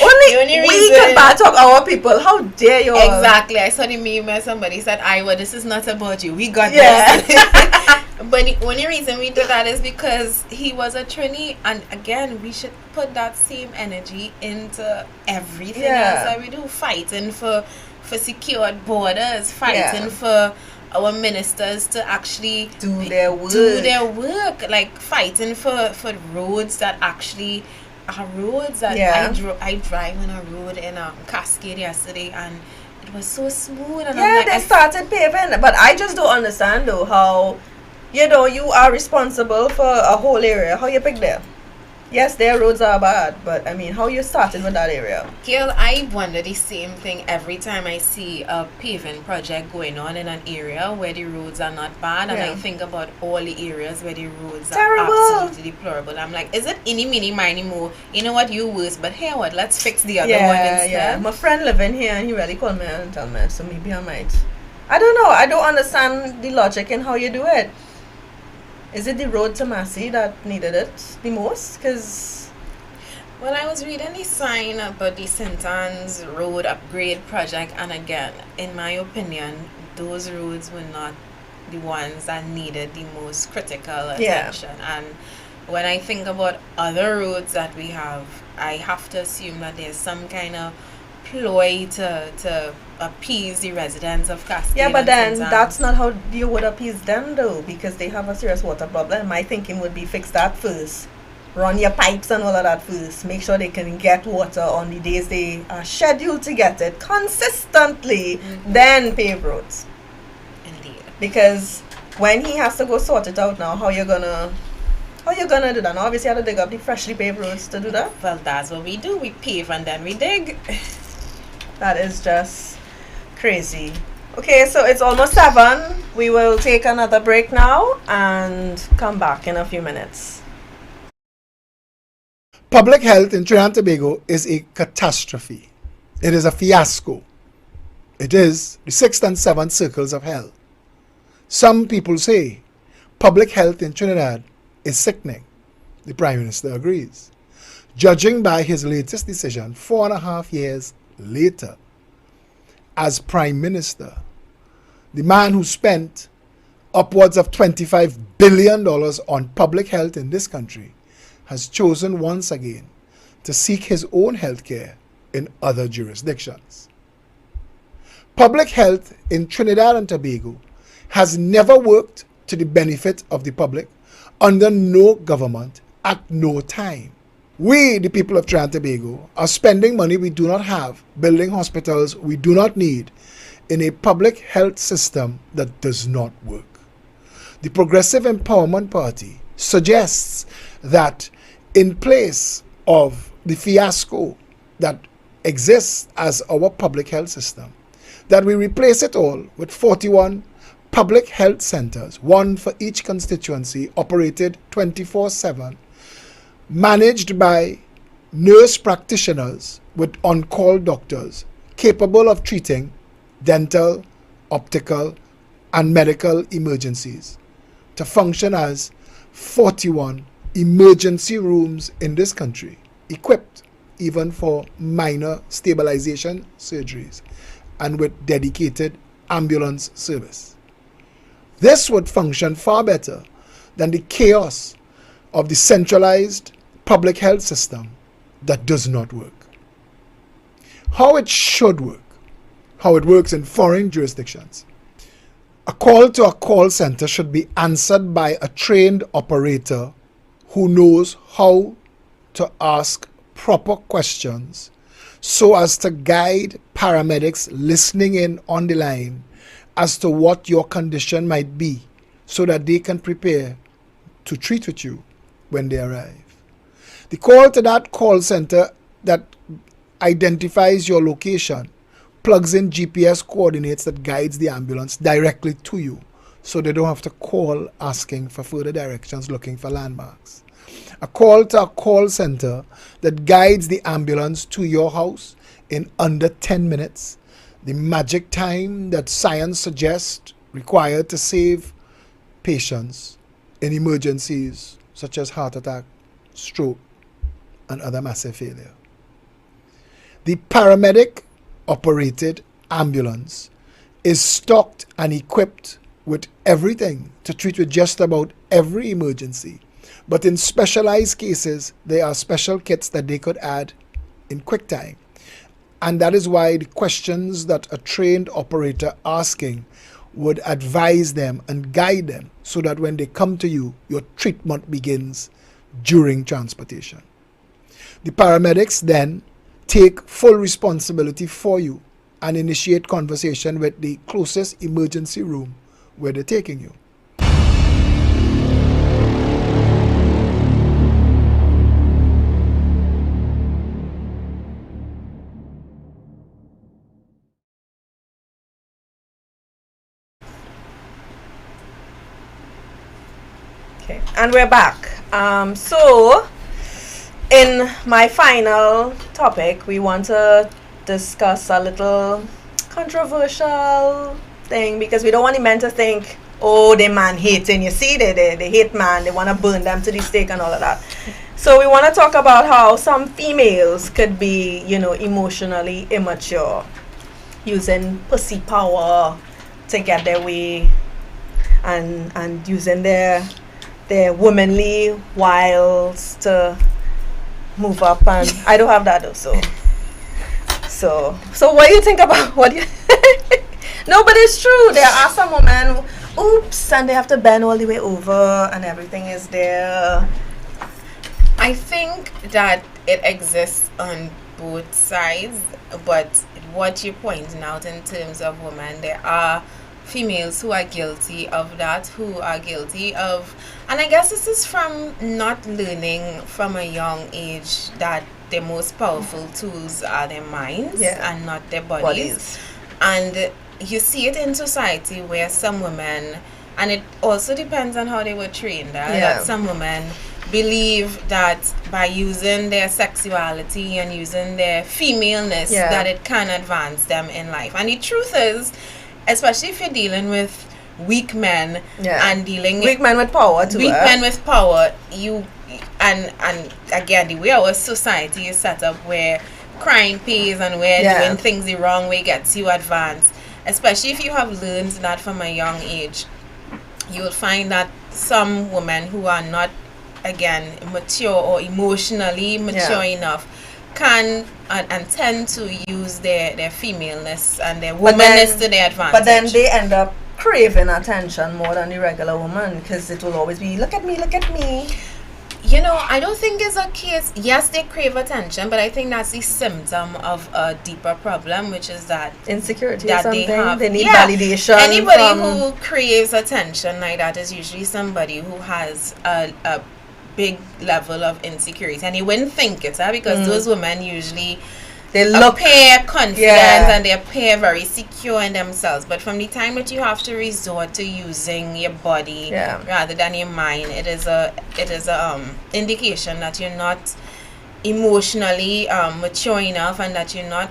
only we can bad talk our people. How dare you? Exactly. I saw the meme where somebody said, Iowa, this is not about you. We got this. But the only reason we did that is because he was a Trini, and again, we should put that same energy into everything else that we do. Fighting for secured borders, fighting for our ministers to actually do their work, like fighting for roads that actually are roads that I drive on a road in Cascade yesterday, and it was so smooth. And I'm like, they started paving, but I just don't understand though how. You are responsible for a whole area. How you pick them? Yes, their roads are bad, but I mean, how you started with that area? Gail, I wonder the same thing every time I see a paving project going on in an area where the roads are not bad, and I think about all the areas where the roads are absolutely deplorable. I'm like, is it any, mini, miny, more? You know what, you worse, but hey, what? Let's fix the other one instead. Yeah, my friend living here, and he really called me and told me, so maybe I might. I don't know. I don't understand the logic in how you do it. Is it the road to Massey that needed it the most? Well, I was reading the sign about the St. Anne's Road upgrade project, and again, in my opinion, those roads were not the ones that needed the most critical attention. And when I think about other roads that we have, I have to assume that there's some kind of ploy to appease the residents of Cascade. Yeah, but then that's not how you would appease them though, because they have a serious water problem. My thinking would be fix that first. Run your pipes and all of that first. Make sure they can get water on the days they are scheduled to get it consistently. Then pave roads. Indeed. Because when he has to go sort it out now, how you gonna do that? Now, obviously, you have to dig up the freshly paved roads to do that. Well, that's what we do. We pave and then we dig. That is just crazy. Okay, so it's almost 7. We will take another break now and come back in a few minutes. Public health in Trinidad and Tobago is a catastrophe. It is a fiasco. It is the 6th and 7th circles of hell. Some people say public health in Trinidad is sickening. The Prime Minister agrees. Judging by his latest decision, 4.5 years later, as Prime Minister, the man who spent upwards of $25 billion on public health in this country has chosen once again to seek his own health care in other jurisdictions. Public health in Trinidad and Tobago has never worked to the benefit of the public under no government at no time. We, the people of Trinidad and Tobago, are spending money we do not have, building hospitals we do not need, in a public health system that does not work. The Progressive Empowerment Party suggests that in place of the fiasco that exists as our public health system, that we replace it all with 41 public health centers, one for each constituency, operated 24/7, managed by nurse practitioners with on-call doctors capable of treating dental, optical, and medical emergencies, to function as 41 emergency rooms in this country, equipped even for minor stabilization surgeries and with dedicated ambulance service. This would function far better than the chaos of the centralized public health system that does not work. How it should work, how it works in foreign jurisdictions. A call to a call center should be answered by a trained operator who knows how to ask proper questions so as to guide paramedics listening in on the line as to what your condition might be, so that they can prepare to treat with you when they arrive. The call to that call center that identifies your location plugs in GPS coordinates that guides the ambulance directly to you, so they don't have to call asking for further directions, looking for landmarks. A call to a call center that guides the ambulance to your house in under 10 minutes, the magic time that science suggests required to save patients in emergencies such as heart attack, stroke, and other massive failure. The paramedic operated ambulance is stocked and equipped with everything to treat with just about every emergency. But in specialized cases, there are special kits that they could add in quick time. And that is why the questions that a trained operator asking would advise them and guide them, so that when they come to you, your treatment begins during transportation. The paramedics then take full responsibility for you and initiate conversation with the closest emergency room where they're taking you. Okay, and we're back. So, in my final topic, we want to discuss a little controversial thing, because we don't want the men to think, oh, they man hating. You see, they hate man. They want to burn them to the stake and all of that. So we want to talk about how some females could be, emotionally immature, using pussy power to get their way, and using their womanly wiles to move up. And I don't have that though, so what do you think about what you no, but it's true. There are some women, oops, and they have to bend all the way over and everything is there. I think that it exists on both sides, but what you're pointing out in terms of women, there are females who are guilty of that, and I guess this is from not learning from a young age that their most powerful tools are their minds and not their bodies. And you see it in society where some women, and it also depends on how they were trained, that some women believe that by using their sexuality and using their femaleness that it can advance them in life. And the truth is, especially if you're dealing with weak men and dealing with weak men with power too. You and again, the way our society is set up, where crime pays and where doing things the wrong way gets you advanced, especially if you have learned that from a young age, you will find that some women who are not, again, mature or emotionally mature enough can and tend to use their femaleness and their womanness to their advantage. But then they end up craving attention more than the regular woman, because it will always be, look at me, look at me. I don't think it's a case. Yes, they crave attention, but I think that's the symptom of a deeper problem, which is that insecurity that or something. They need validation. Anybody who craves attention like that is usually somebody who has a big level of insecurity, and you wouldn't think it, because those women usually they look appear confident Yeah. and they appear very secure in themselves. But from the time that you have to resort to using your body Yeah. rather than your mind, it is a indication that you're not emotionally mature enough and that you're not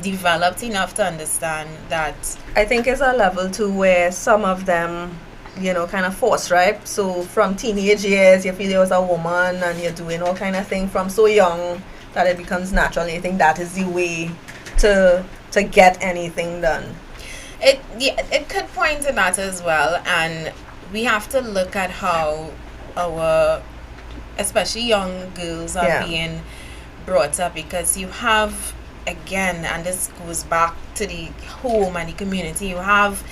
developed enough to understand that. I think it's a level too where some of them, kind of force, right? So from teenage years, you feel you're a woman and you're doing all kind of thing from so young that it becomes natural. And you think that is the way to get anything done. It could point to that as well, and we have to look at how our, especially young girls, are Yeah. being brought up, because you have, again, and this goes back to the home and the community, you have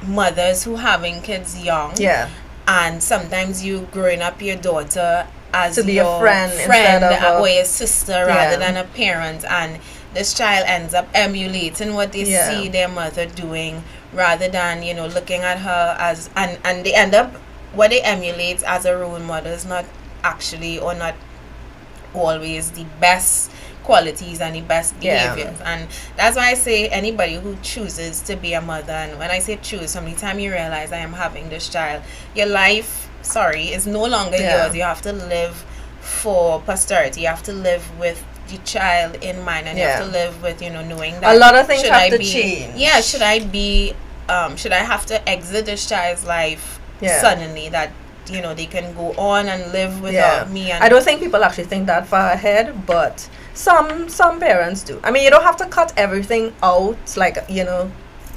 mothers who having kids young, Yeah. and sometimes you growing up your daughter as To be your a friend instead of a- or your sister rather Yeah. than a parent, and this child ends up emulating what they Yeah. see their mother doing rather than looking at her as, and they end up, what they emulate as a role model is not actually, or not always, the best qualities and the best Yeah. behaviors. And that's why I say anybody who chooses to be a mother, and when I say choose, from the time you realize I am having this child, your life, is no longer Yeah. yours. You have to live for posterity. You have to live with the child in mind, and you have Yeah. to live with knowing that A lot of things should have I to be, change. yeah, should I have to exit this child's life Yeah. suddenly, that they can go on and live without me. And I don't think people actually think that far ahead, but some parents do. I mean, you don't have to cut everything out, like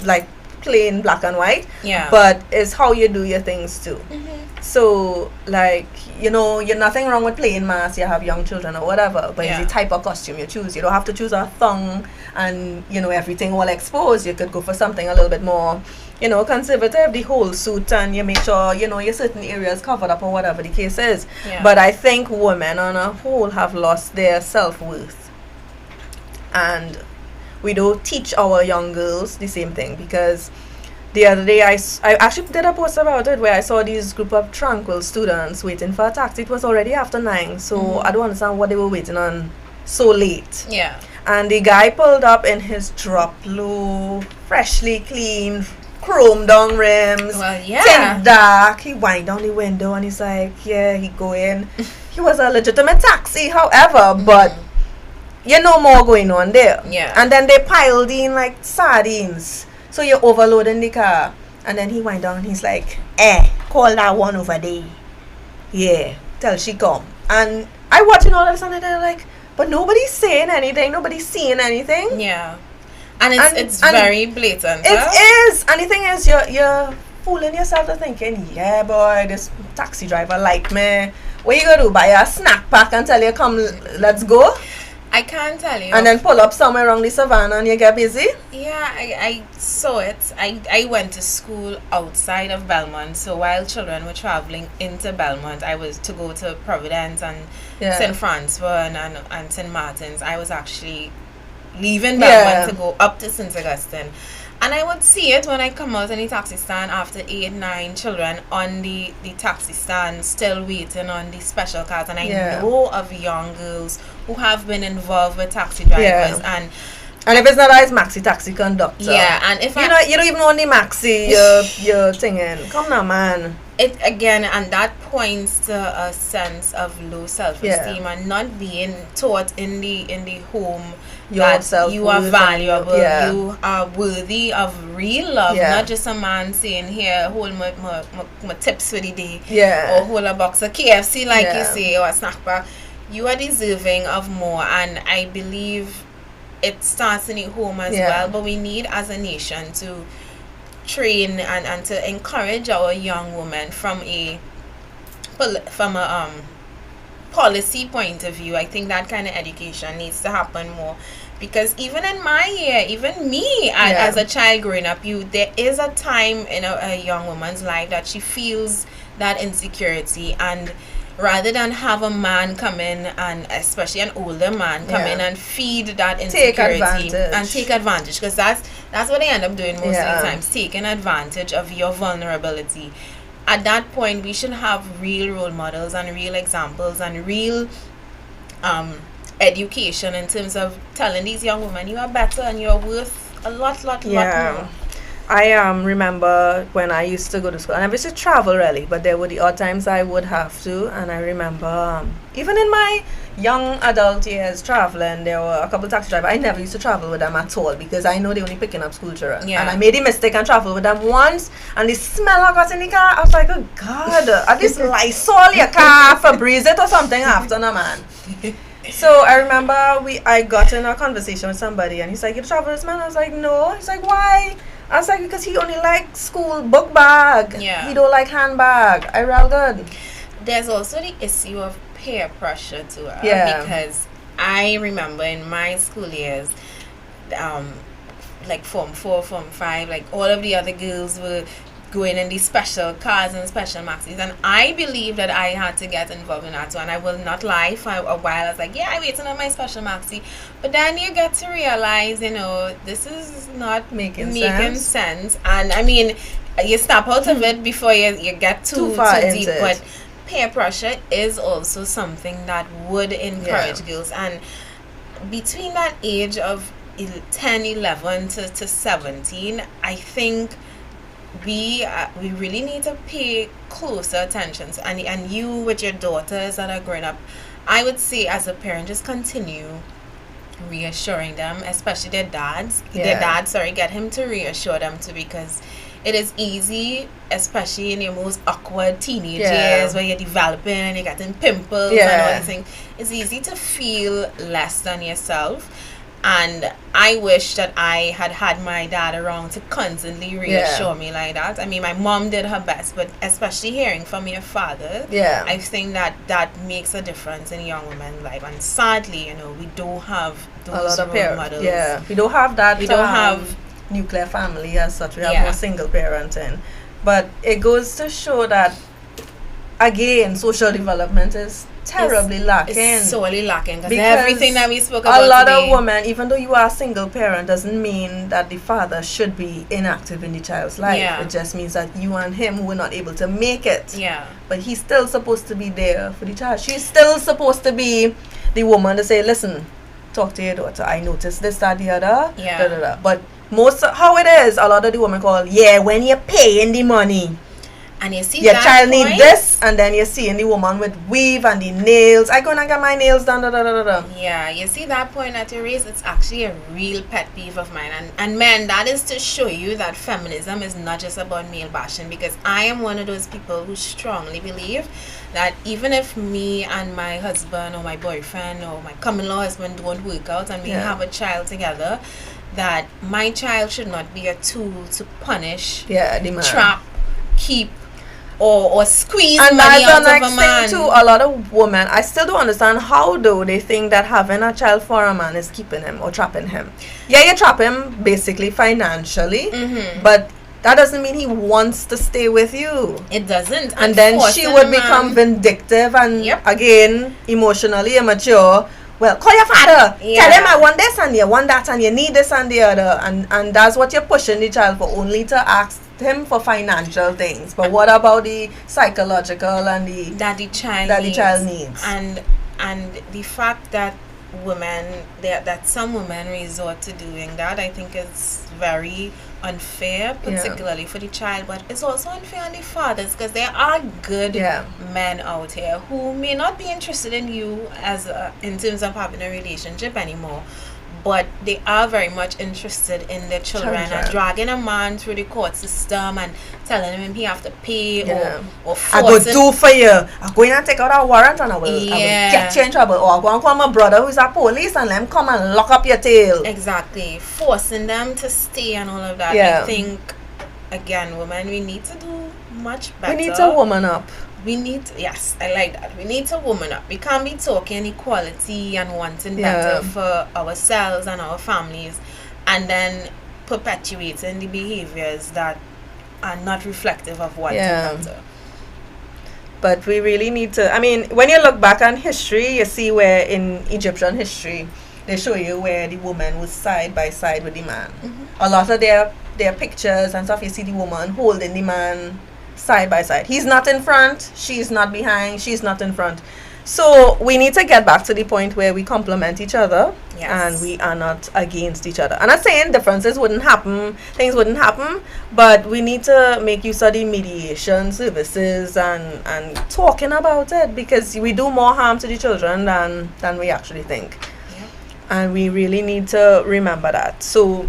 like plain black and white. Yeah. But it's how you do your things too. Mhm. So like you're nothing wrong with playing mask. You have young children or whatever, but Yeah. it's the type of costume you choose. You don't have to choose a thong and everything all exposed. You could go for something a little bit more conservative, the whole suit, and you make sure your certain areas covered up or whatever the case is. Yeah. But I think women on a whole have lost their self-worth, and we don't teach our young girls the same thing. Because the other day I actually did a post about it where I saw this group of tranquil students waiting for a taxi. It was already after 9, so I don't understand what they were waiting on so late. Yeah. And the guy pulled up in his drop low, freshly cleaned, chrome down rims, Well, yeah. tint dark. He wind down the window and he's like, yeah, he go in. He was a legitimate taxi, however, but more going on there. Yeah. And then they piled in like sardines. So you're overloading the car. And then he wind down and he's like, call that one over there. Yeah, tell she come. And I watching all of this and they're like, but nobody's saying anything, nobody's seeing anything. Yeah. And it's And very blatant. It is. And the thing is, you're fooling yourself to thinking, yeah, boy, this taxi driver like me. What you gonna do? Buy a snack pack and tell you, come, let's go? I can't tell you. And then pull up somewhere around the savannah and you get busy? Yeah, I saw it. I went to school outside of Belmont, so while children were traveling into Belmont, I was to go to Providence and Yeah. St. Francois and St. Martin's. I was actually leaving Belmont to go up to St. Augustine. And I would see it when I come out in the taxi stand after 8, 9 children on the taxi stand still waiting on the special cars. And I Yeah. know of young girls who have been involved with taxi drivers. Yeah. And if it's not as maxi taxi conductor. Yeah, and if you don't even know the maxi you're singing. Come now, man. it again, and that points to a sense of low self-esteem and not being taught in the home Your that self-worth you are and valuable, yeah. you are worthy of real love, Yeah. not just a man saying, here, hold my tips for the day, Yeah. or hold a box of KFC like you Yeah. say, or a snack bar. You are deserving of more, and I believe it starts in the home as Yeah. well, but we need as a nation to train and to encourage our young women from a policy point of view. I think that kind of education needs to happen more, because even in my year, even me as a child growing up, there is a time in a young woman's life that she feels that insecurity, and rather than have a man come in, and especially an older man come in and feed that insecurity and take advantage, because that's what they end up doing most of the times, taking advantage of your vulnerability. At that point, we should have real role models and real examples and real education in terms of telling these young women you are better and you're worth a lot more. I remember when I used to go to school, and I used to travel really, but there were the odd times I would have to, and I remember even in my young adult years traveling, there were a couple of taxi drivers. I never used to travel with them at all because I know they're only picking up school children. Yeah. And I made the mistake and traveled with them once, and the smell I got in the car, I was like, oh God, at least Lysol your car, Febreze it or something after, no man. So I remember I got in a conversation with somebody, and he's like, you travel with this man? I was like, no. He's like, why? I was like, because he only likes school book bag. Yeah. He don't like handbag. I real good. There's also the issue of peer pressure too. Yeah. Because I remember in my school years, like Form 4, Form 5, like all of the other girls were going in these special cars and special maxis, and I believe that I had to get involved in that too. And I will not lie, for a while I was like, yeah, I'm waiting on my special maxi, but then you get to realize, this is not making sense. And I mean, you step out of it before you get too far deep, into but it. Peer pressure is also something that would encourage girls, and between that age of 10, 11 to 17, I think we really need to pay closer attention to, and you with your daughters that are growing up, I would say as a parent, just continue reassuring them, especially their dads. Get him to reassure them too, because it is easy, especially in your most awkward teenage years where you're developing and you're getting pimples and all these things. It's easy to feel less than yourself. And I wish that I had my dad around to constantly reassure me like that. I mean, my mom did her best, but especially hearing from your father, I think that makes a difference in young women's life. And sadly, we don't have those role models. Yeah, we don't have that. We don't have nuclear family as such. We have more single parenting. But it goes to show that, again, social development is terribly lacking. It's sorely lacking, because everything that we spoke about today, a lot today, of women, even though you are a single parent, doesn't mean that the father should be inactive in the child's life. It just means that you and him were not able to make it. But he's still supposed to be there for the child. She's still supposed to be the woman to say, listen, talk to your daughter, I noticed this, that, the other, da, da, da. But most how it is, a lot of the women call, when you're paying the money, and you see your that child point, need this, and then you're seeing the woman with weave and the nails. I gonna get my nails done, da da da da. Yeah, you see that point that you raised. It's actually a real pet peeve of mine, and men, that is to show you that feminism is not just about male bashing. Because I am one of those people who strongly believe that even if me and my husband or my boyfriend or my common-law husband don't work out and we have a child together, that my child should not be a tool to punish, the man, trap, keep, or squeeze and money out that's of a man. Thing too, a lot of women, I still don't understand how though they think that having a child for a man is keeping him or trapping him. You trap him basically financially, but that doesn't mean he wants to stay with you. It doesn't. And then she would become vindictive and again emotionally immature. Well, call your father. Tell him I want this and you want that and you need this and the other. And that's what you're pushing the child for, only to ask him for financial things. But what about the psychological and that the child needs? And the fact that some women resort to doing that, I think is very unfair, particularly for the child, but it's also unfair on the fathers, because there are good men out here who may not be interested in you in terms of having a relationship anymore, but they are very much interested in their children and dragging a man through the court system and telling him he have to pay or I go do for you. I'm going to take out a warrant and I will get you in trouble. Or I'm going to call my brother who's a police and let him come and lock up your tail. Exactly. Forcing them to stay and all of that. I think, again, women, we need to do much better. We need to woman up. Yes, I like that. We need to woman up. We can't be talking equality and wanting better for ourselves and our families, and then perpetuating the behaviors that are not reflective of what's better. But we really need to, I mean, when you look back on history, you see where in Egyptian history, they show you where the woman was side by side with the man. A lot of their pictures and stuff, you see the woman holding the man side by side. He's not in front, she's not behind, she's not in front. So we need to get back to the point where we complement each other, Yes. and we are not against each other. I'm not saying differences wouldn't happen, things wouldn't happen, but we need to make use of the mediation services and talking about it, because we do more harm to the children than we actually think. Yep. And we really need to remember that. So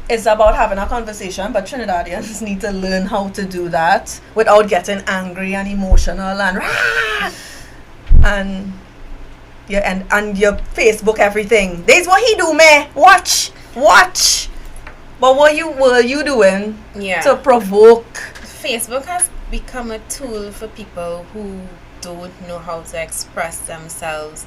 it's about having a conversation, but Trinidadians need to learn how to do that without getting angry and emotional and rah! And yeah, and your Facebook everything. This what he do, man. Watch. But what were you doing Yeah. to provoke? Facebook has become a tool for people who don't know how to express themselves,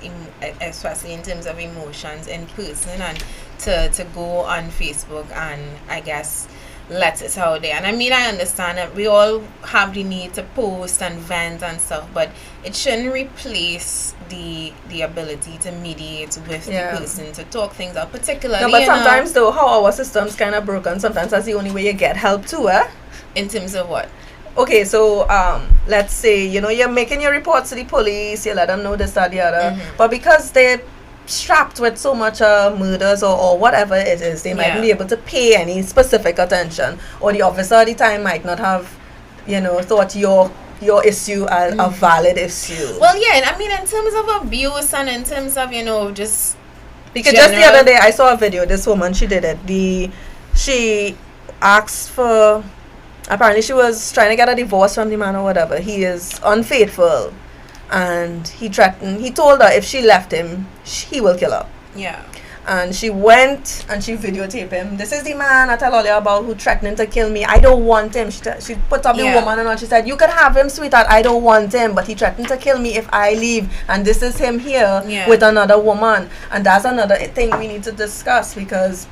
especially in terms of emotions in person, and to go on Facebook and, I guess, let it out there. And I mean, I understand that we all have the need to post and vent and stuff, but it shouldn't replace the ability to mediate with Yeah. the person, to talk things out, particularly No, but you know, sometimes though, how our system's kind of broken. Sometimes that's the only way you get help too, eh? in terms of what. Okay, so let's say you're making your reports to the police, you let them know this, that, the other, but because they're strapped with so much murders or whatever it is, they mightn't be able to pay any specific attention, or the officer at the time might not have thought your issue as a valid issue. Well, yeah, and I mean, in terms of abuse and in terms of just because just the other day I saw a video, this woman, she did it, she asked for, apparently she was trying to get a divorce from the man or whatever. He is unfaithful, and he told her if she left him, he will kill her. Yeah. And she went and she videotaped him. This is the man I tell all you about who threatening to kill me. I don't want him. She put up the woman and all. She said, you could have him, sweetheart. I don't want him, but he threatened to kill me if I leave. And this is him here with another woman. And that's another thing we need to discuss, because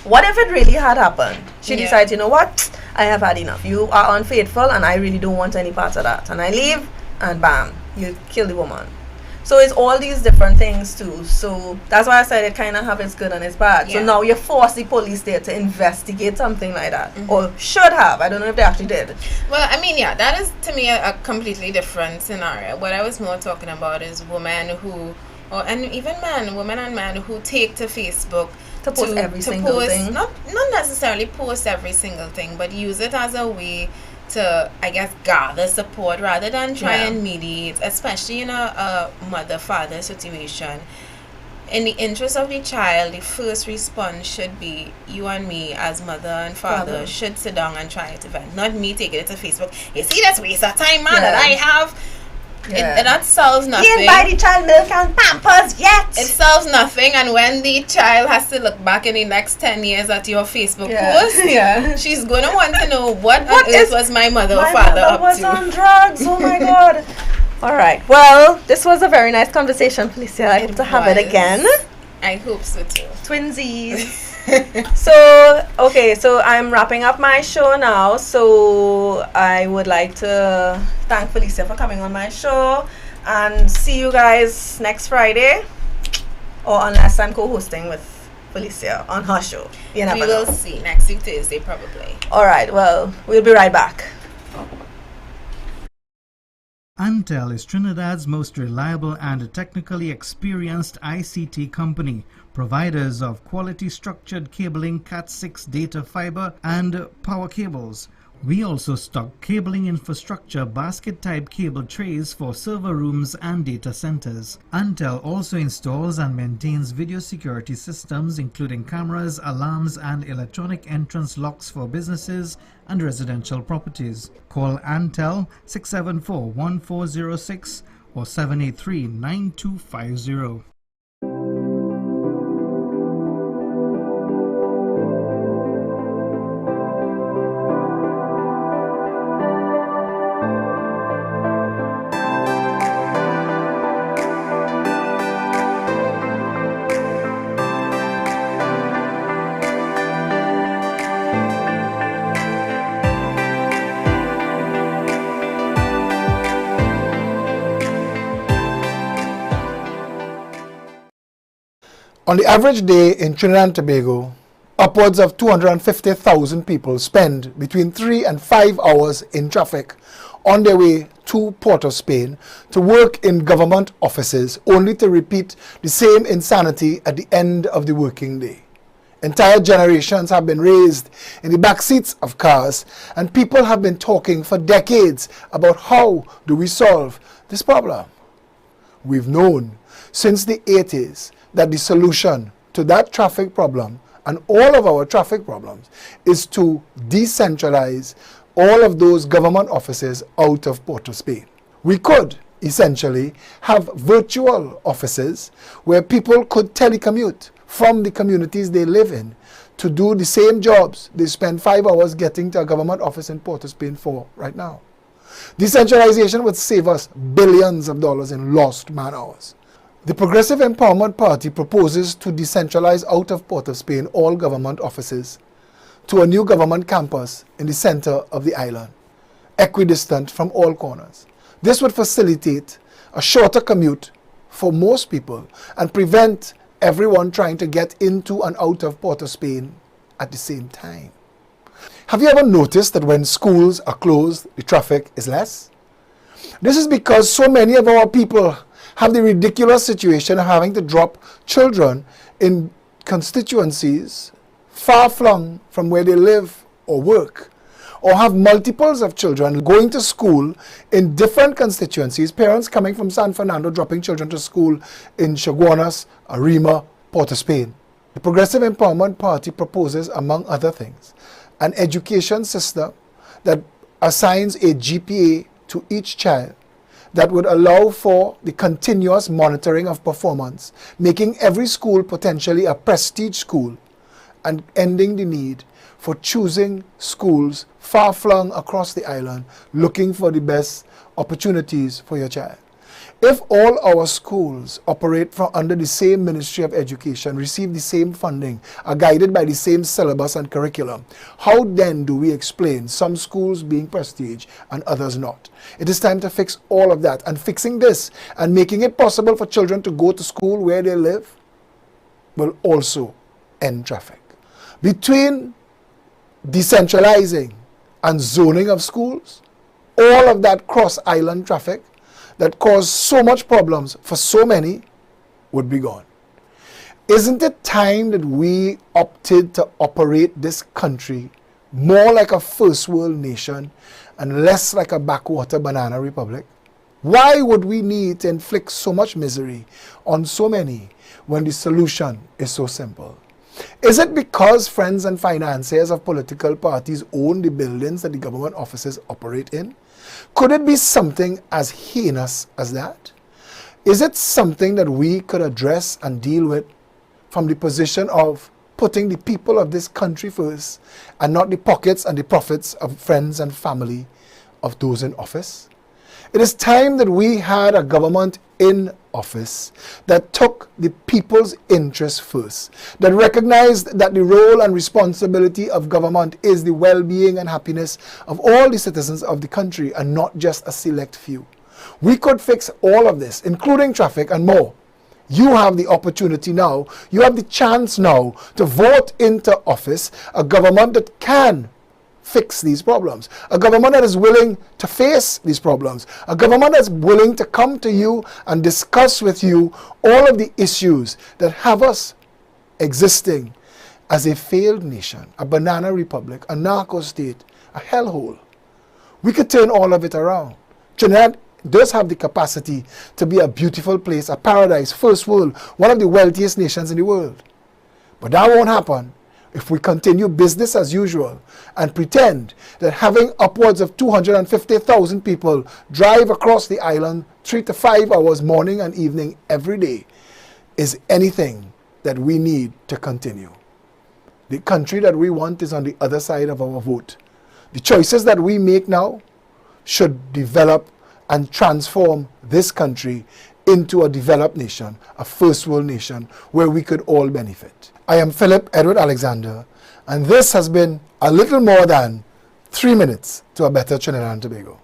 what if it really had happened? She decides, you know what? I have had enough. You are unfaithful and I really don't want any part of that. And I leave, and bam, you kill the woman. So it's all these different things too. So that's why I said it kind of have its good and its bad. So now you force the police there to investigate something like that. Or should have. I don't know if they actually did. Well, I mean, yeah, that is to me a completely different scenario. What I was more talking about is women who, and even women and men who take to Facebook to post every single thing. Not necessarily post every single thing, but use it as a way to, I guess, gather support rather than try and mediate, especially in a mother-father situation. In the interest of the child, the first response should be you and me as mother and father should sit down and try to vent, not me taking it to Facebook. You see, that's waste of time, man, that I have. It that solves nothing. He didn't buy the child milk and Pampers yet. It solves nothing, and when the child has to look back in the next 10 years at your Facebook post, she's going to want to know what on earth was my mother or father up to. My mother was on drugs. Oh my God. All right. Well, this was a very nice conversation, Felicia. I hope to have it again. I hope so too. Twinsies. So I'm wrapping up my show now. So I would like to thank Felicia for coming on my show, and see you guys next Friday, or unless I'm co-hosting with Felicia on her show. You never know. We will see next week Thursday probably. All right. Well, we'll be right back. Antel is Trinidad's most reliable and technically experienced ICT company, providers of quality structured cabling, Cat6 data fiber and power cables. We also stock cabling infrastructure basket-type cable trays for server rooms and data centers. Antel also installs and maintains video security systems including cameras, alarms and electronic entrance locks for businesses and residential properties. Call Antel 674-1406 or 783-9250. On the average day in Trinidad and Tobago, Upwards of 250,000 people spend between 3 and 5 hours in traffic on their way to Port of Spain to work in government offices, only to repeat the same insanity at the end of the working day. Entire generations have been raised in the back seats of cars, and people have been talking for decades about how do we solve this problem. We've known since the 80s that the solution to that traffic problem and all of our traffic problems is to decentralize all of those government offices out of Port of Spain. We could essentially have virtual offices where people could telecommute from the communities they live in to do the same jobs they spend 5 hours getting to a government office in Port of Spain for right now. Decentralization would save us billions of dollars in lost man hours. The Progressive Empowerment Party proposes to decentralize out of Port of Spain all government offices to a new government campus in the center of the island, equidistant from all corners. This would facilitate a shorter commute for most people and prevent everyone trying to get into and out of Port of Spain at the same time. Have you ever noticed that when schools are closed, the traffic is less? This is because so many of our people have the ridiculous situation of having to drop children in constituencies far-flung from where they live or work, or have multiples of children going to school in different constituencies, parents coming from San Fernando dropping children to school in Chaguanas, Arima, Port of Spain. The Progressive Empowerment Party proposes, among other things, an education system that assigns a GPA to each child that would allow for the continuous monitoring of performance, making every school potentially a prestige school and ending the need for choosing schools far-flung across the island, looking for the best opportunities for your child. If all our schools operate from under the same Ministry of Education, receive the same funding, are guided by the same syllabus and curriculum, how then do we explain some schools being prestige and others not? It is time to fix all of that, and fixing this and making it possible for children to go to school where they live will also end traffic. Between decentralizing and zoning of schools, all of that cross-island traffic that caused so much problems for so many would be gone. Isn't it time that we opted to operate this country more like a first world nation and less like a backwater banana republic? Why would we need to inflict so much misery on so many when the solution is so simple? Is it because friends and financiers of political parties own the buildings that the government offices operate in? Could it be something as heinous as that? Is it something that we could address and deal with from the position of putting the people of this country first and not the pockets and the profits of friends and family of those in office? It is time that we had a government in office that took the people's interests first, that recognized that the role and responsibility of government is the well-being and happiness of all the citizens of the country and not just a select few. We could fix all of this, including traffic and more. You have the opportunity now, you have the chance now to vote into office a government that can fix these problems, a government that is willing to face these problems, a government that's willing to come to you and discuss with you all of the issues that have us existing as a failed nation, a banana republic, a narco state, a hellhole. We could turn all of it around. Trinidad does have the capacity to be a beautiful place, a paradise, first world, one of the wealthiest nations in the world. But that won't happen if we continue business as usual and pretend that having upwards of 250,000 people drive across the island 3 to 5 hours morning and evening every day is anything that we need to continue. The country that we want is on the other side of our vote. The choices that we make now should develop and transform this country into a developed nation, a first world nation where we could all benefit. I am Philip Edward Alexander, and this has been a little more than 3 minutes to a better Trinidad and Tobago.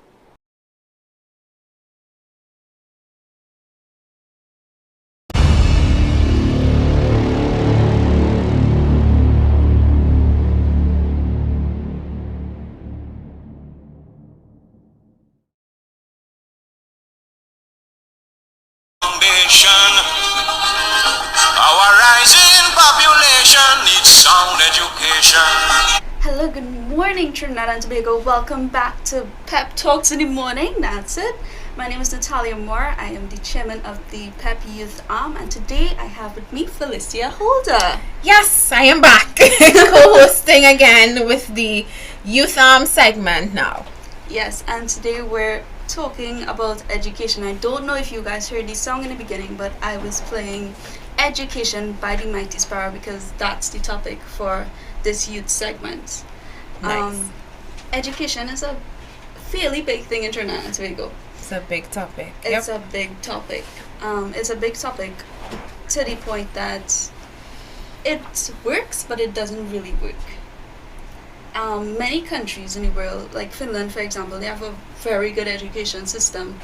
Hello, good morning, Trinidad and Tobago. Welcome back to Pep Talks in the Morning. That's it. My name is Natalia Moore. I am the chairman of the Pep Youth Arm, and today I have with me Felicia Holder. Yes, I am back co-hosting again with the Youth Arm segment now. Yes, and today we're talking about education. I don't know if you guys heard the song in the beginning, but I was playing Education by the Mighty Sparrow because that's the topic for this youth segment. Nice. Education is a fairly big thing in Trinidad and Tobago. It's a big topic. It's a big topic. It's a big topic to the point that it works, but it doesn't really work. Many countries in the world, like Finland, for example, they have a very good education system,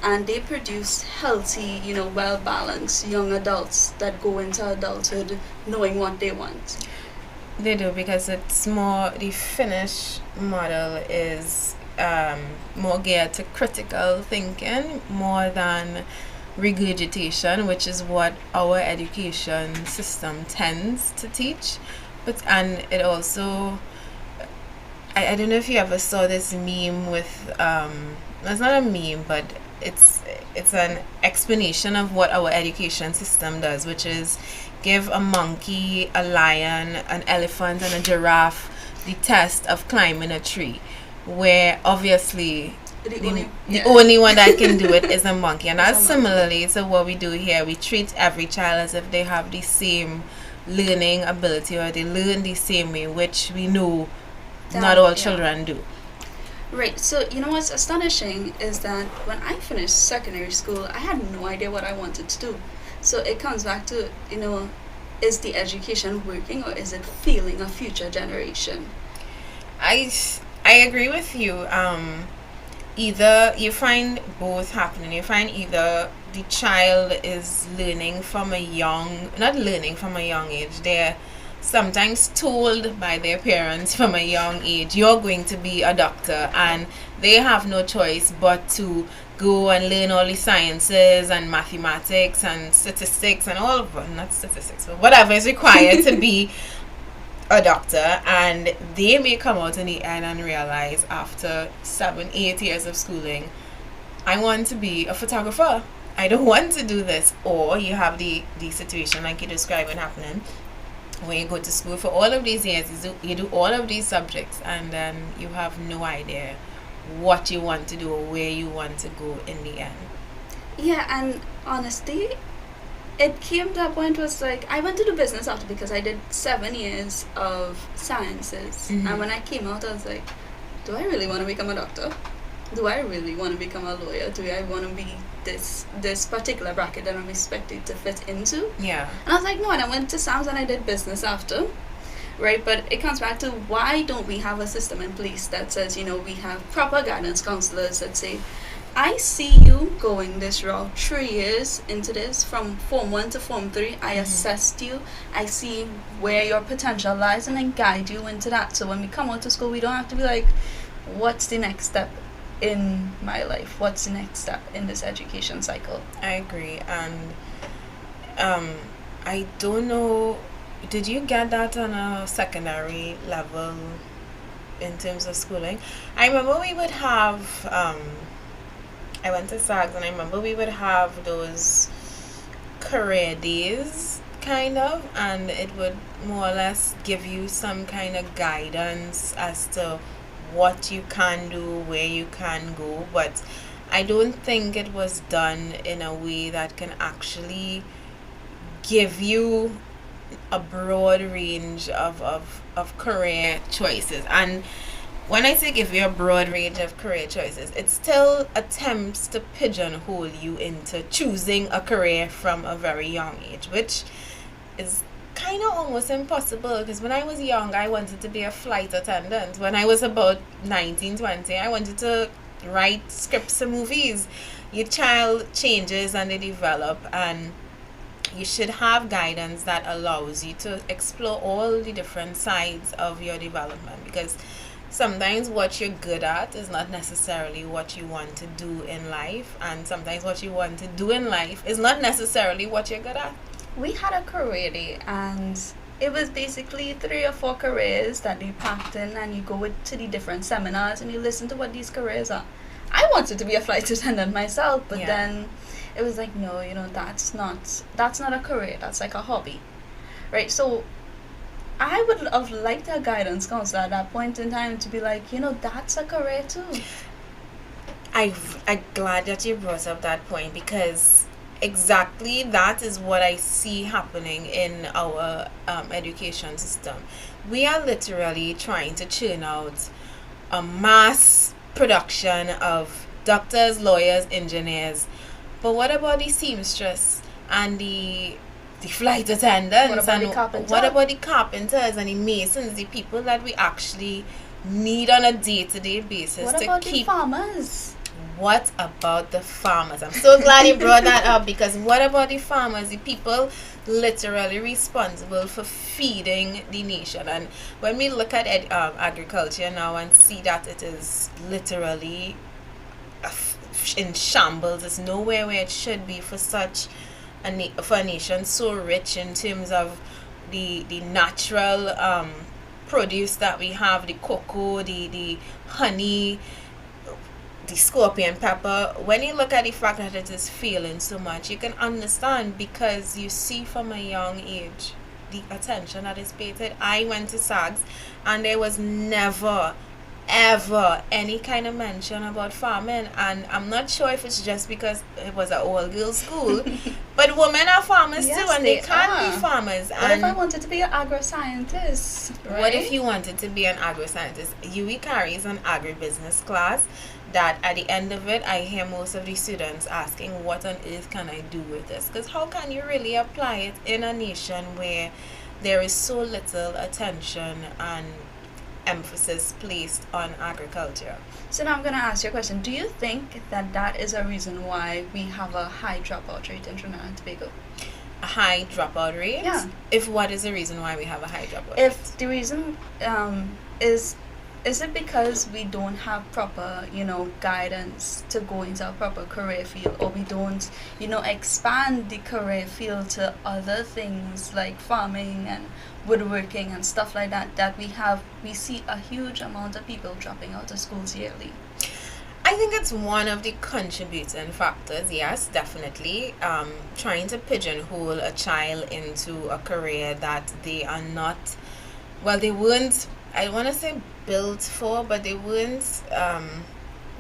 and they produce healthy, well-balanced young adults that go into adulthood knowing what they want. They do, because it's more, the Finnish model is more geared to critical thinking more than regurgitation, which is what our education system tends to teach. And it also, I don't know if you ever saw this meme with, it's not a meme, but it's an explanation of what our education system does, which is give a monkey, a lion, an elephant, and a giraffe the test of climbing a tree, where obviously the only one that can do it is a monkey. And that's similarly to what we do here. We treat every child as if they have the same learning ability, or they learn the same way, which we know not all children do. Right, so what's astonishing is that when I finished secondary school, I had no idea what I wanted to do. So it comes back to, is the education working, or is it failing a future generation? I agree with you. Either you find both happening. You find either the child is learning from a young, not learning from a young age, they're sometimes told by their parents from a young age, you're going to be a doctor, and they have no choice but to go and learn all the sciences and mathematics and statistics and all of them, not statistics, but whatever is required to be a doctor. And they may come out in the end and realize after 7-8 years of schooling, I want to be a photographer, I don't want to do this. Or you have the situation like you described happening, where you go to school for all of these years, you do all of these subjects, and then you have no idea what you want to do or where you want to go in the end. Yeah, and honestly, it came to a point where it's like, I went to do business after because I did 7 years of sciences. Mm-hmm. And when I came out, I was like, do I really want to become a doctor? Do I really want to become a lawyer? Do I want to be this particular bracket that I'm expected to fit into? Yeah. And I was like, no, and I went to SAMS and I did business after. Right, but it comes back to, why don't we have a system in place that says, we have proper guidance counselors that say, I see you going this route 3 years into this, from Form 1 to Form 3, I assessed you, I see where your potential lies, and then guide you into that. So when we come out to school, we don't have to be like, what's the next step in my life? What's the next step in this education cycle? I agree. And I don't know, did you get that on a secondary level in terms of schooling? I remember we would have, I went to SAGS, and I remember we would have those career days, kind of, and it would more or less give you some kind of guidance as to what you can do, where you can go. But I don't think it was done in a way that can actually give you a broad range of career choices. And when I say give you a broad range of career choices, it still attempts to pigeonhole you into choosing a career from a very young age, which is kind of almost impossible, because when I was young, I wanted to be a flight attendant. When I was about 19, 20, I wanted to write scripts for movies. Your child changes and they develop, and you should have guidance that allows you to explore all the different sides of your development, because sometimes what you're good at is not necessarily what you want to do in life, and sometimes what you want to do in life is not necessarily what you're good at. We had a career day, and it was basically 3 or 4 careers that they packed in, and you go to the different seminars and you listen to what these careers are. I wanted to be a flight attendant myself, but Yeah. then it was like, no, that's not a career. That's like a hobby, right? So I would have liked a guidance counselor at that point in time to be like, that's a career too. I'm glad that you brought up that point, because exactly that is what I see happening in our education system. We are literally trying to churn out a mass production of doctors, lawyers, engineers. But what about the seamstress and the flight attendants? What about and the carpenter? what about the carpenters and the masons, the people that we actually need on a day-to-day basis What to about the keep. farmers? What about the farmers? I'm so glad you brought that up, because what about the farmers, the people literally responsible for feeding the nation? And when we look at agriculture now and see that it is literally in shambles, it's nowhere where it should be for such for a nation so rich in terms of the natural produce that we have, the cocoa, the honey, the scorpion pepper. When you look at the fact that it is failing so much, you can understand, because you see from a young age the attention that is paid. I went to SAGS and there was never ever any kind of mention about farming, and I'm not sure if it's just because it was an all girls school, but women are farmers Yes, too, and they they can are. be farmers. What if I And wanted to be an agro-scientist? Right? what if you wanted to be an agro-scientist? UE carries an agribusiness class that at the end of it, I hear most of the students asking, what on earth can I do with this? Because how can you really apply it in a nation where there is so little attention and emphasis placed on agriculture? So now I'm going to ask you a question. Do you think that is a reason why we have a high dropout rate in Trinidad and Tobago? A high dropout rate? Yeah. If what is the reason why we have a high dropout rate? If the reason is it because we don't have proper, guidance to go into a proper career field, or we don't, expand the career field to other things like farming and woodworking and stuff like that we see a huge amount of people dropping out of schools yearly? I think it's one of the contributing factors, yes, definitely. Trying to pigeonhole a child into a career that they are not, well, they weren't, I don't want to say built for, but they weren't, that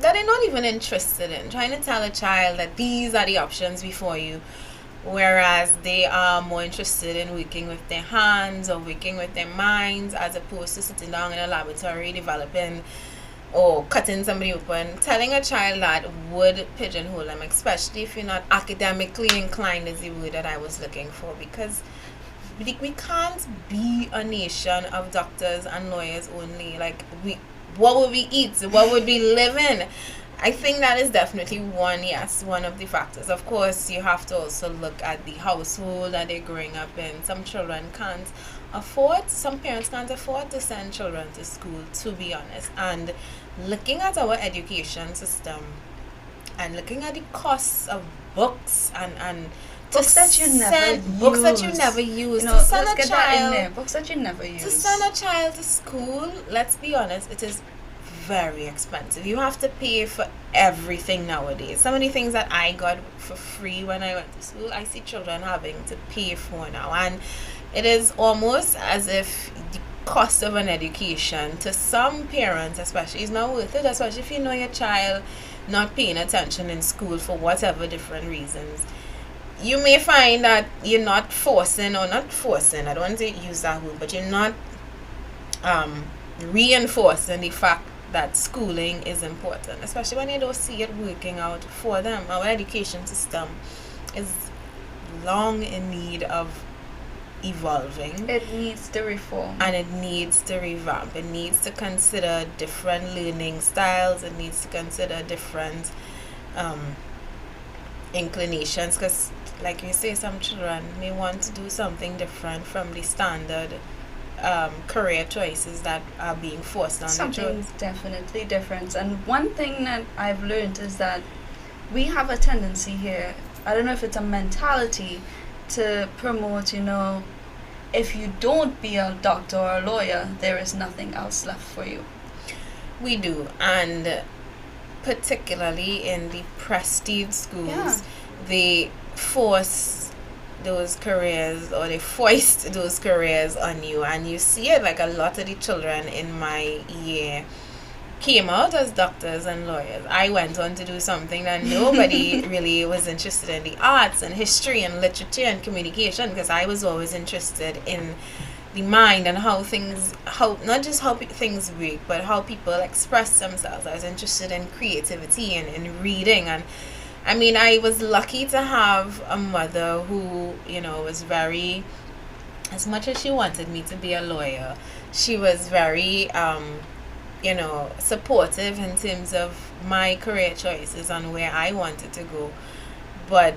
they're not even interested in. Trying to tell a child that these are the options before you, whereas they are more interested in working with their hands or working with their minds, as opposed to sitting down in a laboratory developing or cutting somebody open. Telling a child that would pigeonhole them, especially if you're not academically inclined, is the word that I was looking for, because we can't be a nation of doctors and lawyers only. Like, what would we eat? What would we live in? I think that is definitely one of the factors. Of course, you have to also look at the household that they're growing up in. Some parents can't afford to send children to school, to be honest. And looking at our education system and looking at the costs of books and Books that you never use. To send let's a get that in child there. Books that you never use. to send a child to school, let's be honest, it is very expensive. You have to pay for everything nowadays. Some of the things that I got for free when I went to school, I see children having to pay for now, and it is almost as if the cost of an education to some parents especially is not worth it, especially if you know your child not paying attention in school for whatever different reasons. You may find that you're not forcing, I don't want to use that word, but you're not reinforcing the fact that schooling is important, especially when you don't see it working out for them. Our education system is long in need of evolving. It needs to reform. And it needs to revamp. It needs to consider different learning styles. It needs to consider different inclinations, because like you say, some children may want to do something different from the standard career choices that are being forced on the Something children. definitely different. And one thing that I've learned is that we have a tendency here, I don't know if it's a mentality, to promote, if you don't be a doctor or a lawyer, there is nothing else left for you. We do, and particularly in the prestige schools, Yeah. they force those careers, or they foist those careers on you, and you see it. Like, a lot of the children in my year came out as doctors and lawyers. I went on to do something that nobody really was interested in, the arts and history and literature and communication, because I was always interested in the mind and how things, how not just how things work, but how people express themselves. I was interested in creativity and in reading, and I mean, I was lucky to have a mother who, you know, was very, as much as she wanted me to be a lawyer, she was very you know, supportive in terms of my career choices and where I wanted to go. But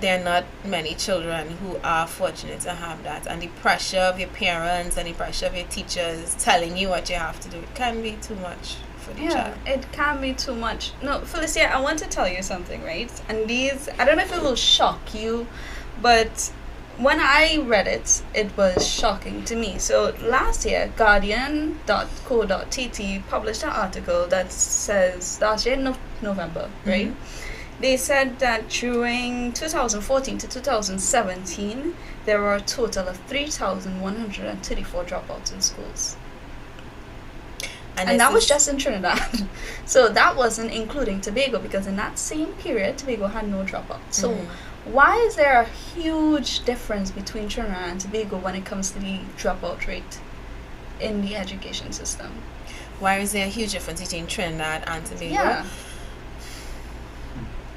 there are not many children who are fortunate to have that. And the pressure of your parents and the pressure of your teachers telling you what you have to do, it can be too much for the Yeah, child. it can be too much. No, Felicia, I want to tell you something, right? And these, I don't know if it will shock you, but when I read it, it was shocking to me. So last year, Guardian.co.tt published an article that says, last year, November, right? They said that during 2014 to 2017, there were a total of 3,134 dropouts in schools. And this that was is- just in Trinidad. So that wasn't including Tobago, because in that same period, Tobago had no dropouts. So why is there a huge difference between Trinidad and Tobago when it comes to the dropout rate in the education system? Why is there a huge difference between Trinidad and Tobago? Yeah.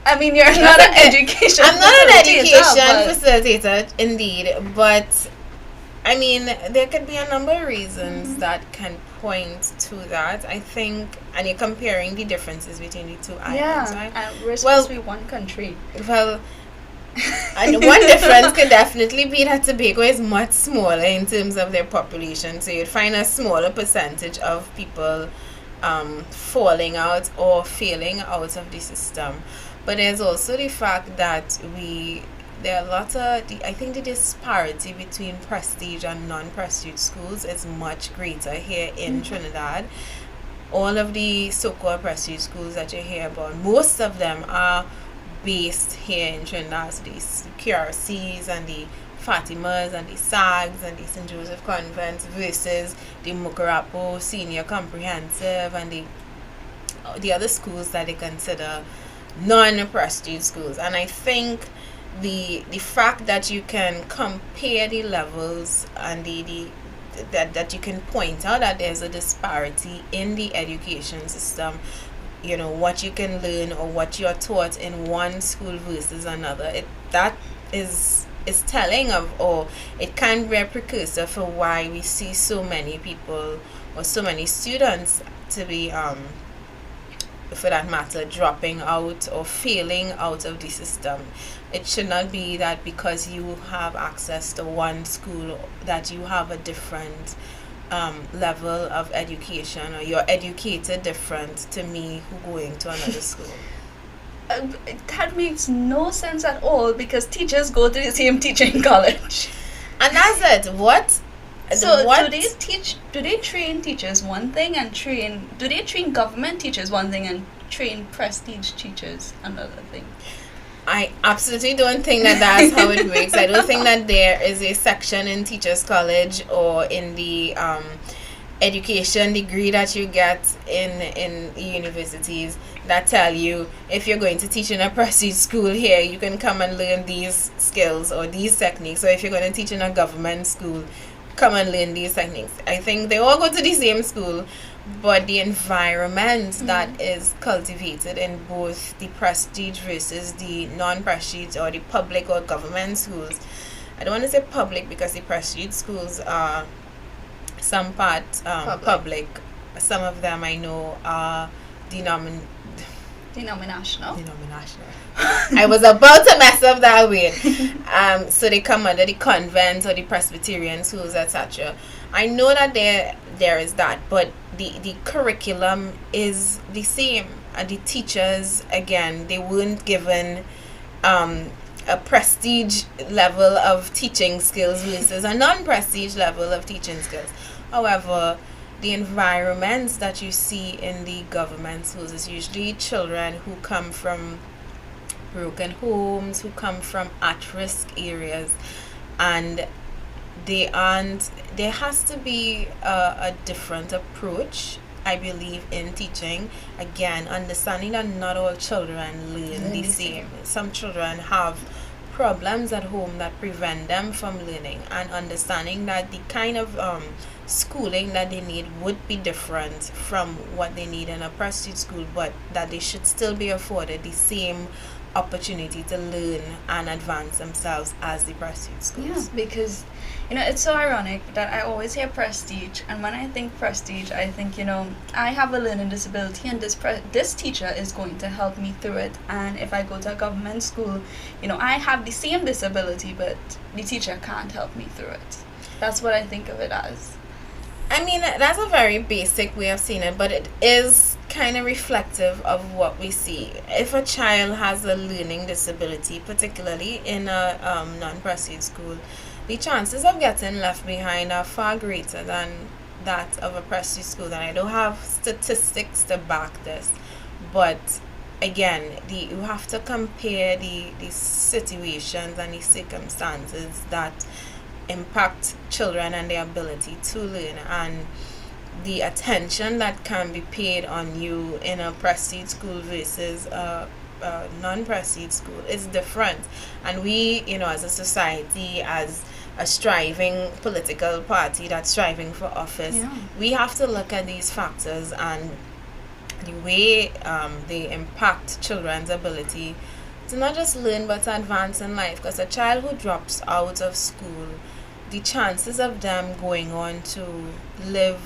I mean, you're not an education I'm not an education facilitator, facilitator, indeed, but I mean, there could be a number of reasons that can point to that. I think, and you're comparing the differences between the two but islands, yeah, right? and we're Well- supposed to be one country. Well, and one difference could definitely be that Tobago is much smaller in terms of their population, so you'd find a smaller percentage of people falling out or failing out of the system. But there's also the fact that there are a lot of, I think the disparity between prestige and non-prestige schools is much greater here in Trinidad. All of the so-called prestige schools that you hear about, most of them are based here in Trinidad. So these QRCs and the Fatimas and the SAGs and the St. Joseph Convents versus the Mukarapo Senior Comprehensive and the other schools that they consider non-prestige schools. And I think the fact that you can compare the levels and that you can point out that there's a disparity in the education system, you know, what you can learn or what you're taught in one school versus another, that is telling of, or it can be a precursor for why we see so many people or so many students to be for that matter dropping out or failing out of the system. It should not be that because you have access to one school that you have a different level of education, or you're educated different to me who going to another school. That makes no sense at all, because teachers go to the same teaching college. And that's it. What? So what? do they train teachers one thing and do they train government teachers one thing and train prestige teachers another thing? I absolutely don't think that that's how it works. I don't think that there is a section in Teachers College or in the education degree that you get in universities that tell you if you're going to teach in a prestige school here, you can come and learn these skills or these techniques. Or if you're going to teach in a government school, come and learn these techniques. I think they all go to the same school, but the environment that is cultivated in both the prestige versus the non-prestige or the public or government schools. I don't want to say public because the prestige schools are some part public. Some of them I know are denominational. I was about to mess up that word. So they come under the convent or the Presbyterian schools, etc. I know that there is that, but the curriculum is the same. And the teachers, again, they weren't given a prestige level of teaching skills versus a non-prestige level of teaching skills. However, the environments that you see in the government schools is usually children who come from broken homes, who come from at-risk areas, and there has to be a different approach, I believe, in teaching. Again, understanding that not all children learn the same. Some children have problems at home that prevent them from learning, and understanding that the kind of schooling that they need would be different from what they need in a prestige school, but that they should still be afforded the same opportunity to learn and advance themselves as the prestige schools. Yeah, because it's so ironic that I always hear prestige, and when I think prestige, I think I have a learning disability, and this teacher is going to help me through it. And if I go to a government school, I have the same disability, but the teacher can't help me through it. That's what I think of it as. I mean, that's a very basic way of seeing it, but it is kind of reflective of what we see. If a child has a learning disability, particularly in a non-prestige school, the chances of getting left behind are far greater than that of a prestige school. And I don't have statistics to back this, but again, you have to compare the situations and the circumstances that impact children and their ability to learn, and the attention that can be paid on you in a prestige school versus a non-prestige school is different. And we, as a society, as a striving political party that's striving for office, we have to look at these factors and the way they impact children's ability to not just learn but to advance in life. Because a child who drops out of school, the chances of them going on to live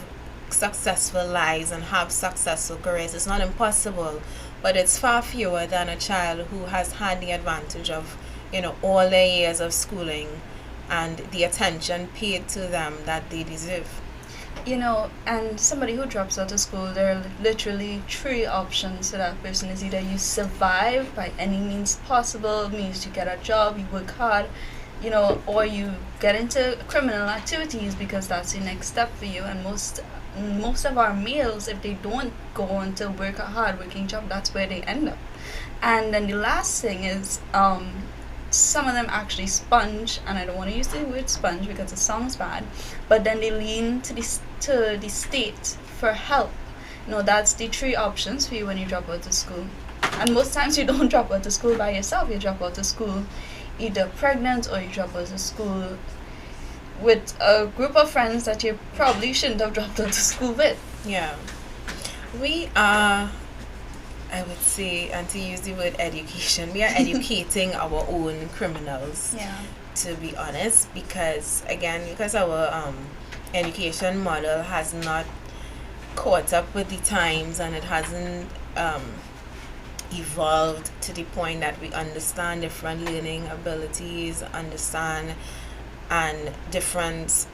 successful lives and have successful careers is not impossible, but it's far fewer than a child who has had the advantage of all their years of schooling and the attention paid to them that they deserve. And somebody who drops out of school, there are literally 3 options to that person. Is either you survive by any means possible, means you get a job, you work hard, or you get into criminal activities because that's the next step for you. And most of our males, if they don't go on to work a hard working job, that's where they end up. And then the last thing is some of them actually sponge, and I don't want to use the word sponge because it sounds bad, but then they lean to the state for help. That's the 3 options for you when you drop out of school. And most times you don't drop out of school by yourself. You drop out of school either pregnant, or you drop out of school with a group of friends that you probably shouldn't have dropped out of school with. Yeah. We are, I would say, and to use the word education, we are educating our own criminals, to be honest, because our education model has not caught up with the times, and it hasn't evolved to the point that we understand different learning abilities, understand and different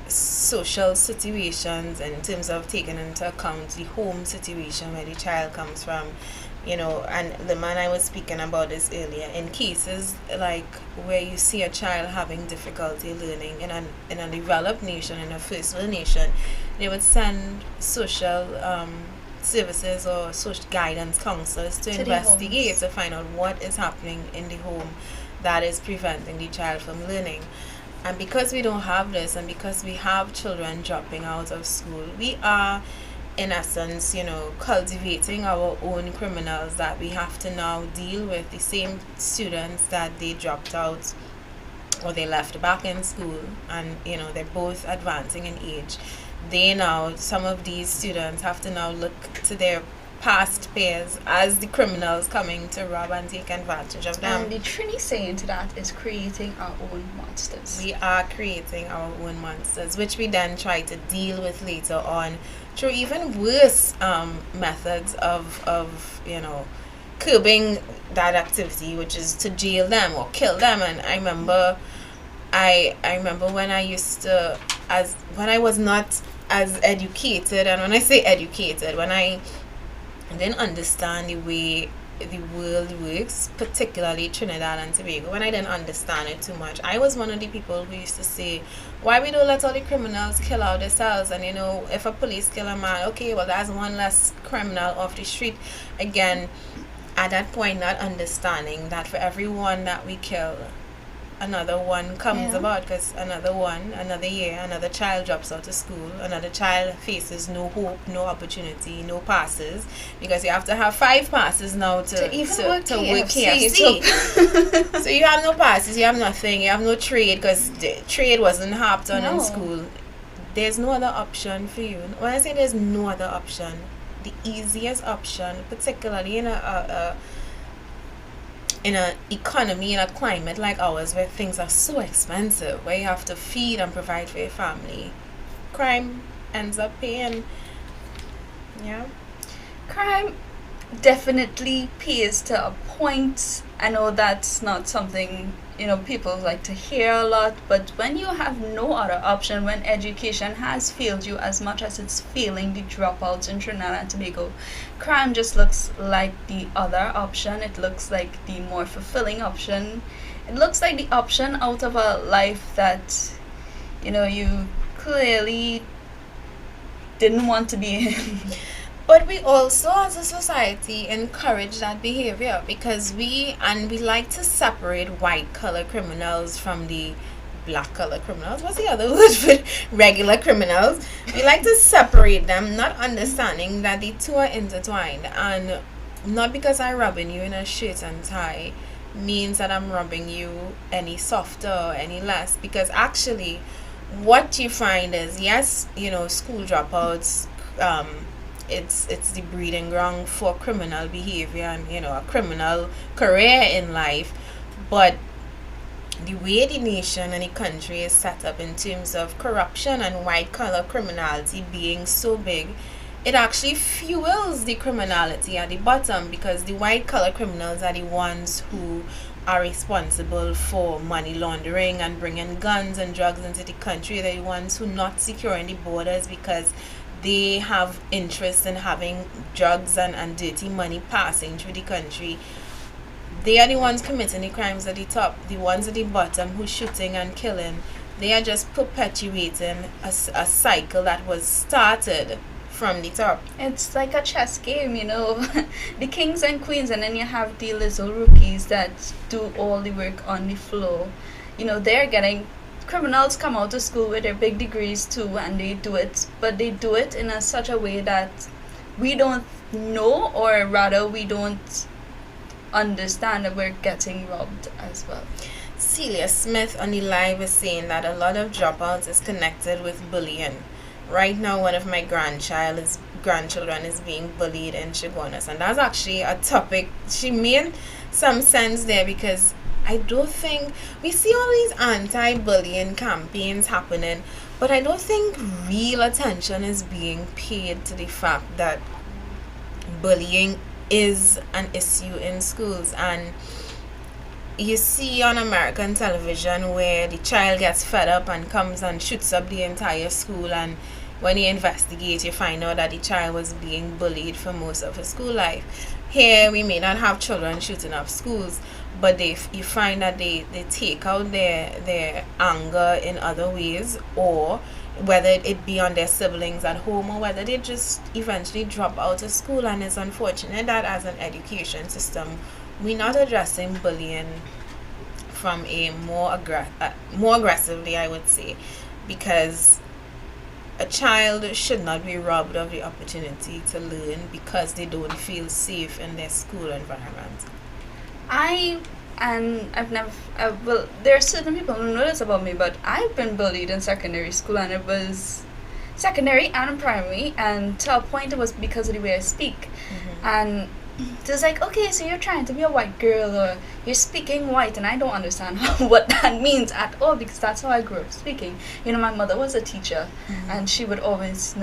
social situations in terms of taking into account the home situation where the child comes from, and the man I was speaking about this earlier, in cases like where you see a child having difficulty learning in a developed nation, in a first world nation, they would send social services or social guidance counselors to investigate, to find out what is happening in the home that is preventing the child from learning. And because we don't have this, and because we have children dropping out of school, we are, in essence, cultivating our own criminals that we have to now deal with. The same students that they dropped out or they left back in school, and they're both advancing in age. Some of these students have to now look to their past peers as the criminals coming to rob and take advantage of them. And the Trini saying to that is creating our own monsters. We are creating our own monsters, which we then try to deal with later on through even worse methods of curbing that activity, which is to jail them or kill them. And I remember when I used to, when I was not as educated, and when I say educated, when I didn't understand the way the world works, particularly Trinidad and Tobago, when I didn't understand it too much. I was one of the people who used to say, why we don't let all the criminals kill out themselves? And if a police kill a man, okay, well, that's one less criminal off the street. Again, at that point, not understanding that for every one that we kill, another one comes about, because another year, another child drops out of school, another child faces no hope, no opportunity, no passes, because you have to have 5 passes now to work KFC. So you have no passes, you have nothing, you have no trade, because trade wasn't harped on in school. There's no other option for you. When I say there's no other option, the easiest option, particularly in an economy, in a climate like ours where things are so expensive, where you have to feed and provide for your family, crime ends up paying. Yeah. Crime definitely pays to a point. I know that's not something people like to hear a lot, but when you have no other option, when education has failed you as much as it's failing the dropouts in Trinidad and Tobago, crime just looks like the other option. It looks like the more fulfilling option. It looks like the option out of a life that you clearly didn't want to be in. But we also, as a society, encourage that behavior, because we like to separate white collar criminals from the black collar criminals. What's the other word for regular criminals? We like to separate them, not understanding that the two are intertwined. And not because I'm robbing you in a shirt and tie means that I'm robbing you any softer or any less. Because actually, what you find is, yes, school dropouts, it's the breeding ground for criminal behavior and a criminal career in life. But the way the nation and the country is set up in terms of corruption and white collar criminality being so big, it actually fuels the criminality at the bottom, because the white collar criminals are the ones who are responsible for money laundering and bringing guns and drugs into the country. They're the ones who not securing the borders because they have interest in having drugs and dirty money passing through the country. They are the ones committing the crimes at the top. The ones at the bottom who shooting and killing, they are just perpetuating a cycle that was started from the top. It's like a chess game, the kings and queens, and then you have the little rookies that do all the work on the floor. They're getting... Criminals come out of school with their big degrees too, and they do it, but they do it in such a way that we don't know, or rather we don't understand that we're getting robbed as well. Celia Smith on the live is saying that a lot of dropouts is connected with bullying. Right now, one of my grandchildren is being bullied in Chaguanas, and that's actually a topic. She made some sense there, because I don't think we see all these anti-bullying campaigns happening, but I don't think real attention is being paid to the fact that bullying is an issue in schools. And you see on American television where the child gets fed up and comes and shoots up the entire school, and when you investigate, you find out that the child was being bullied for most of his school life. Here, we may not have children shooting up schools, but you find that they take out their anger in other ways, or whether it be on their siblings at home, or whether they just eventually drop out of school. And it's unfortunate that as an education system, we're not addressing bullying from a more aggressively, I would say, because a child should not be robbed of the opportunity to learn because they don't feel safe in their school environment. There are certain people who know this about me, but I've been bullied in secondary school, and it was secondary and primary, and to a point it was because of the way I speak. Mm-hmm. And it's like, okay, so you're trying to be a white girl, or you're speaking white, and I don't understand what that means at all, because that's how I grew up speaking. My mother was a teacher, mm-hmm. and she would always,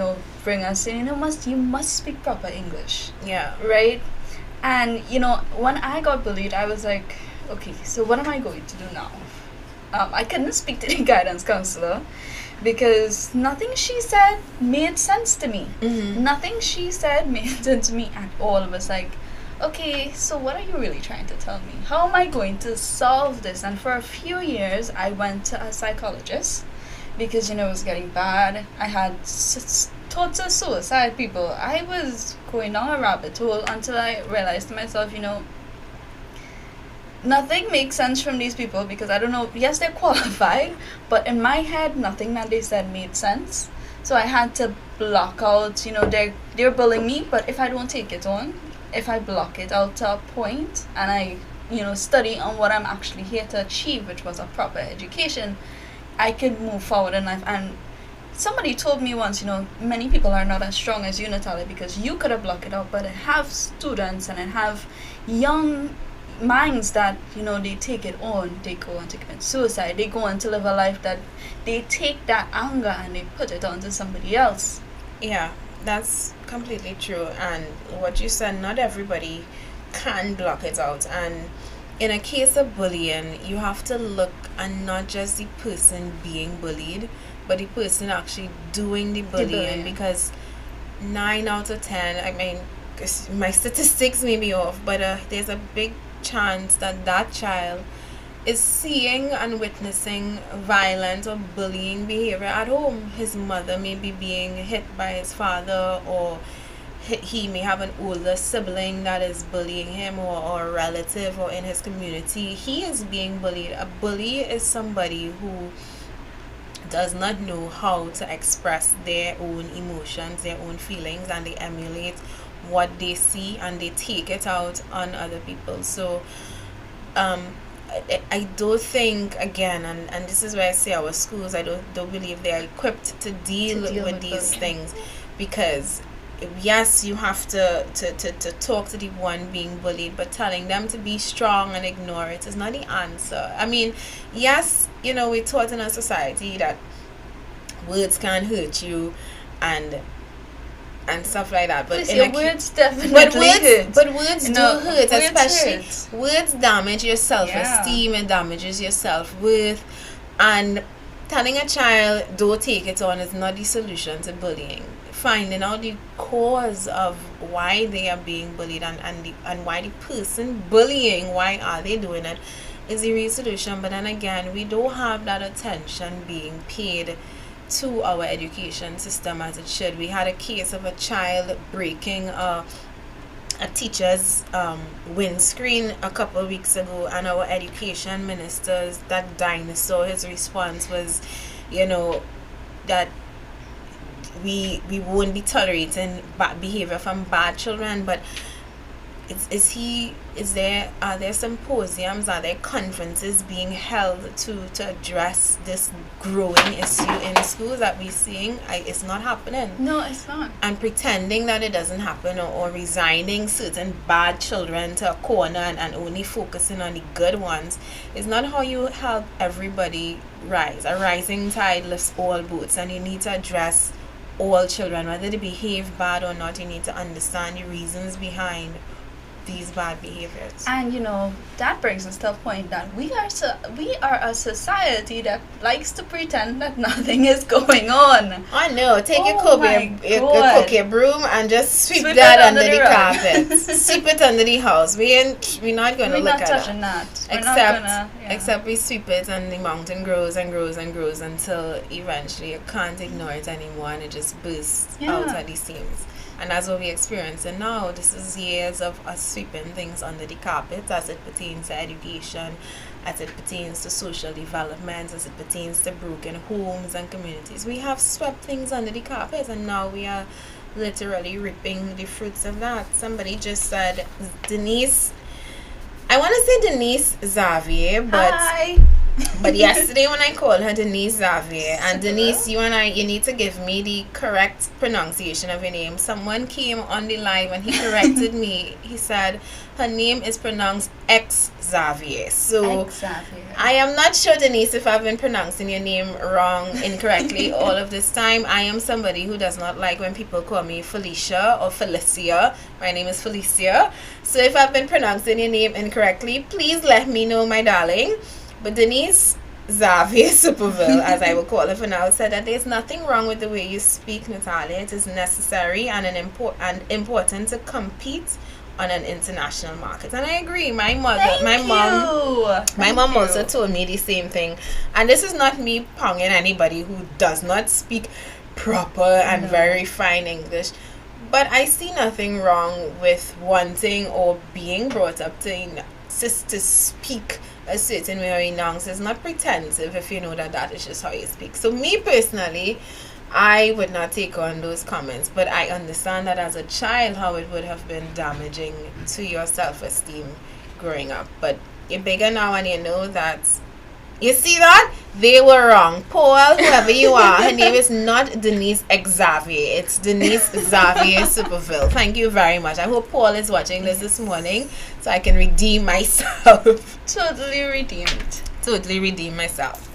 bring us saying, you must speak proper English. Yeah. Right? And, when I got bullied, I was like, okay, so what am I going to do now? I couldn't speak to the guidance counselor, because nothing she said made sense to me. Mm-hmm. Nothing she said made sense to me at all. It was like, okay, so what are you really trying to tell me? How am I going to solve this? And for a few years, I went to a psychologist because, it was getting bad. I had thoughts of suicide, people. I was going down a rabbit hole until I realized to myself, nothing makes sense from these people because I don't know. Yes, they're qualified, but in my head, nothing that they said made sense. So I had to block out. They're bullying me, but if I don't take it on, if I block it out to a point, and I, study on what I'm actually here to achieve, which was a proper education, I could move forward in life. And somebody told me once, many people are not as strong as you, Natalia, because you could have blocked it out, but I have students and I have young minds that they take it on, they go on to commit suicide, they go on to live a life that they take that anger and they put it onto somebody else. Yeah, that's completely true. And what you said, not everybody can block it out. And in a case of bullying, you have to look and not just the person being bullied, but the person actually doing the bullying. Because 9 out of 10, I mean, my statistics may be off, but there's a big chance that child is seeing and witnessing violent or bullying behavior at home. His mother may be being hit by his father, or he may have an older sibling that is bullying him, or a relative, or in his community he is being bullied. A bully is somebody who does not know how to express their own emotions, their own feelings, and they emulate what they see and they take it out on other people. So I don't think, again, and this is where I say our schools, I don't believe they are equipped to deal with these things, because yes, you have to talk to the one being bullied, but telling them to be strong and ignore it is not the answer. I mean, yes, we're taught in a society that words can hurt you and stuff like that, but words definitely hurt. But words do hurt, words especially hurt. Words damage your self-esteem, it damages your self-worth, and telling a child don't take it on is not the solution to bullying. Finding out the cause of why they are being bullied and why the person bullying, why are they doing it, is the real solution. But then again, we don't have that attention being paid to our education system as it should. We had a case of a child breaking a teacher's windscreen a couple of weeks ago, and our education ministers, that dinosaur, his response was, that we won't be tolerating bad behavior from bad children. But are there symposiums, are there conferences being held to address this growing issue in schools that we're seeing? It's not happening. No, it's not. And pretending that it doesn't happen, or resigning certain bad children to a corner and only focusing on the good ones is not how you help everybody rise. A rising tide lifts all boats, and you need to address all children, whether they behave bad or not. You need to understand the reasons behind these bad behaviors. And that brings us to a point that we are a society that likes to pretend that nothing is going on. I know. Take your cookie broom and just sweep Sweep that it under under the the rug. carpet. Sweep it under the house. We're not going to We're look not at touching that. that. Except we sweep it, and the mountain grows and grows and grows until eventually you can't ignore it anymore, and it just bursts out at the seams. And that's what we're experiencing now. This is years of us sweeping things under the carpet as it pertains to education, as it pertains to social development, as it pertains to broken homes and communities. We have swept things under the carpet, and now we are literally reaping the fruits of that. Somebody just said, Denise, I want to say Denise Xavier, but Hi. But yesterday when I called her Denise Xavier, and Denise, you need to give me the correct pronunciation of your name. Someone came on the live and he corrected me. He said her name is pronounced X Xavier. So I am not sure, Denise, if I've been pronouncing your name wrong, incorrectly all of this time. I am somebody who does not like when people call me Felicia or Felicia. My name is Felicia. So if I've been pronouncing your name incorrectly, please let me know, my darling. But Denise Xavier Superville, as I will call her for now, said that there's nothing wrong with the way you speak, Natalia. It is necessary and important to compete on an international market. And I agree. My mom Thank also you. told me the same thing. And this is not me ponging anybody who does not speak proper and No. very fine English. But I see nothing wrong with wanting or being brought up to speak a certain way or announce. It's not pretensive if you know that is just how you speak. So me personally, I would not take on those comments, but I understand that as a child how it would have been damaging to your self-esteem growing up. But you're bigger now and you know that. You see that? They were wrong. Paul, whoever you are, her name is not Denise Xavier. It's Denise Xavier Superville. Thank you very much. I hope Paul is watching this morning so I can redeem myself. Totally redeemed. Totally redeem myself.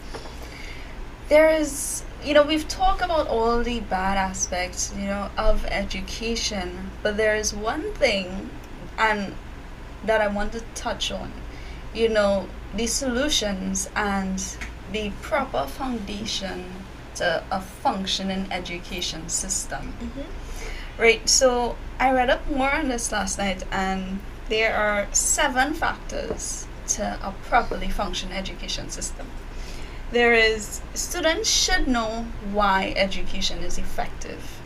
There is, we've talked about all the bad aspects, of education, but there is one thing and that I want to touch on. The solutions and the proper foundation to a functioning education system. Right, so I read up more on this last night, and there are 7 factors to a properly functioning education system. There is, students should know why education is effective.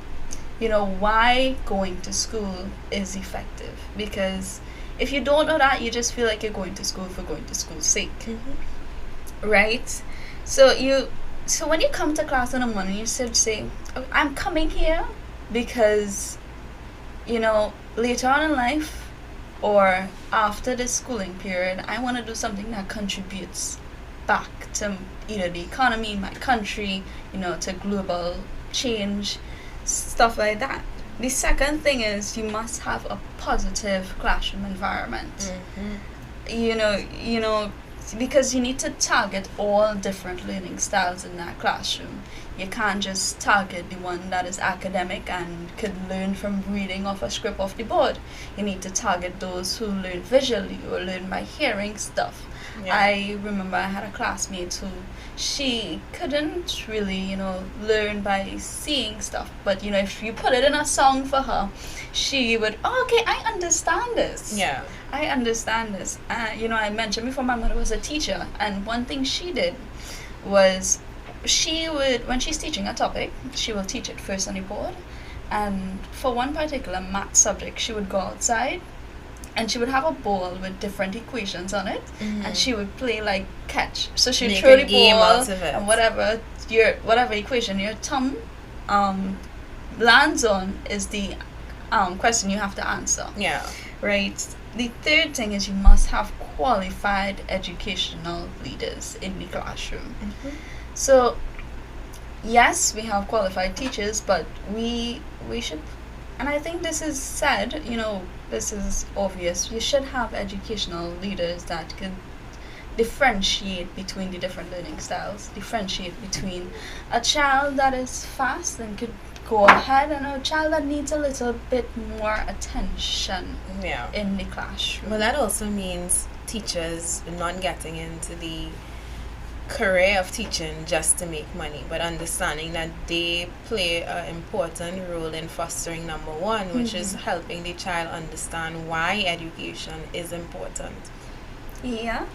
Why going to school is effective. Because if you don't know that, you just feel like you're going to school for going to school's sake. Right? So when you come to class in the morning, you should say, "Oh, I'm coming here because, later on in life or after the schooling period, I want to do something that contributes back to either the economy, my country, to global change, stuff like that." The second thing is you must have a positive classroom environment. Because you need to target all different learning styles in that classroom. You can't just target the one that is academic and could learn from reading off a script off the board. You need to target those who learn visually or learn by hearing stuff. Yeah. I remember I had a classmate who she couldn't really, learn by seeing stuff. But, if you put it in a song for her, she would, okay, I understand this. Yeah. I understand this. I mentioned before my mother was a teacher, and one thing she did was she would, when she's teaching a topic, she will teach it first on the board. And for one particular math subject, she would go outside and she would have a ball with different equations on it, and she would play like catch. So she'd Make throw a the game ball out of it. and whatever equation your thumb lands on is the question you have to answer. Yeah. Right. The third thing is you must have qualified educational leaders in the classroom. So yes, we have qualified teachers, but we should, and I think this is said, this is obvious, you should have educational leaders that can differentiate between the different learning styles, differentiate between a child that is fast and could go ahead and a child that needs a little bit more attention Yeah. in the classroom. Well, that also means teachers not getting into the career of teaching just to make money, but understanding that they play an important role in fostering number one, which is helping the child understand why education is important. Yeah.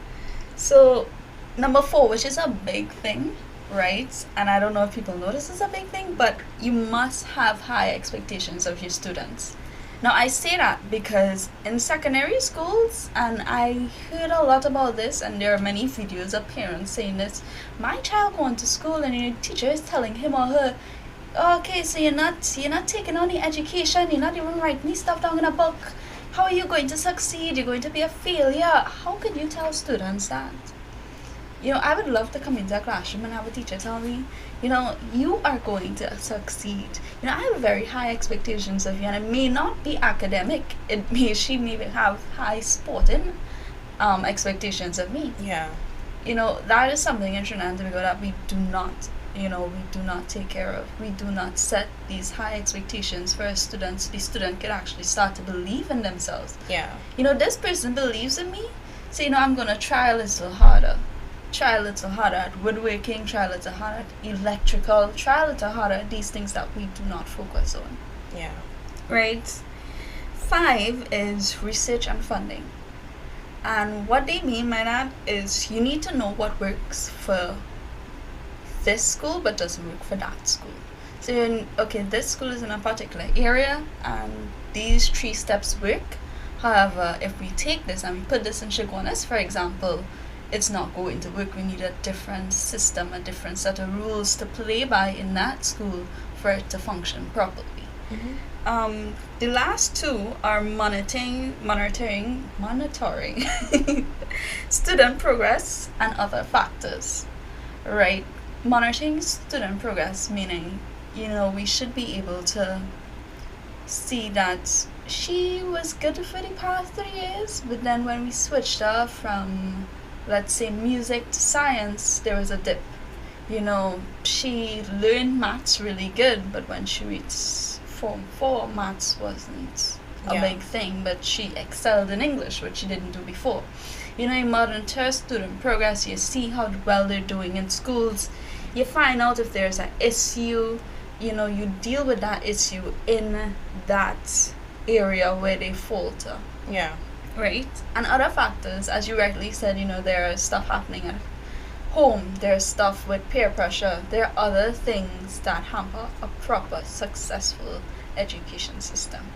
So, number 4, which is a big thing, right? And I don't know if people know this is a big thing, but you must have high expectations of your students. Now, I say that because in secondary schools, and I heard a lot about this, and there are many videos of parents saying this, my child going to school and your teacher is telling him or her, okay, so you're not taking on the education, you're not even writing this stuff down in a book. How are you going to succeed? You're going to be a failure. How could you tell students that? I would love to come into a classroom and have a teacher tell me, you are going to succeed. I have very high expectations of you, and it may not be academic. She may have high sporting expectations of me. Yeah. That is something in Trinidad and Tobago that we do not take care of. We do not set these high expectations for our students. The student can actually start to believe in themselves. Yeah. This person believes in me, so I'm gonna try a little harder. Try a little harder at woodworking, try a little harder at electrical, try a little harder at these things that we do not focus on. Yeah. Right? 5 is research and funding. And what they mean by that is you need to know what works for this school but doesn't work for that school. So, okay, this school is in a particular area and these 3 steps work. However, if we take this and we put this in Chaguanas, for example, it's not going to work. We need a different system, a different set of rules to play by in that school for it to function properly. The last 2 are monitoring student progress and other factors, right? Monitoring student progress meaning, we should be able to see that she was good for the past 3 years, but then when we switched her from, let's say, music to science, there was a dip. She learned maths really good, but when she reached Form 4, maths wasn't a big thing, but she excelled in English, which she didn't do before. You monitor student progress, you see how well they're doing in schools, you find out if there's an issue, you deal with that issue in that area where they falter. Yeah. Right? And other factors, as you rightly said, there is stuff happening at home, there's stuff with peer pressure, there are other things that hamper a proper, successful education system.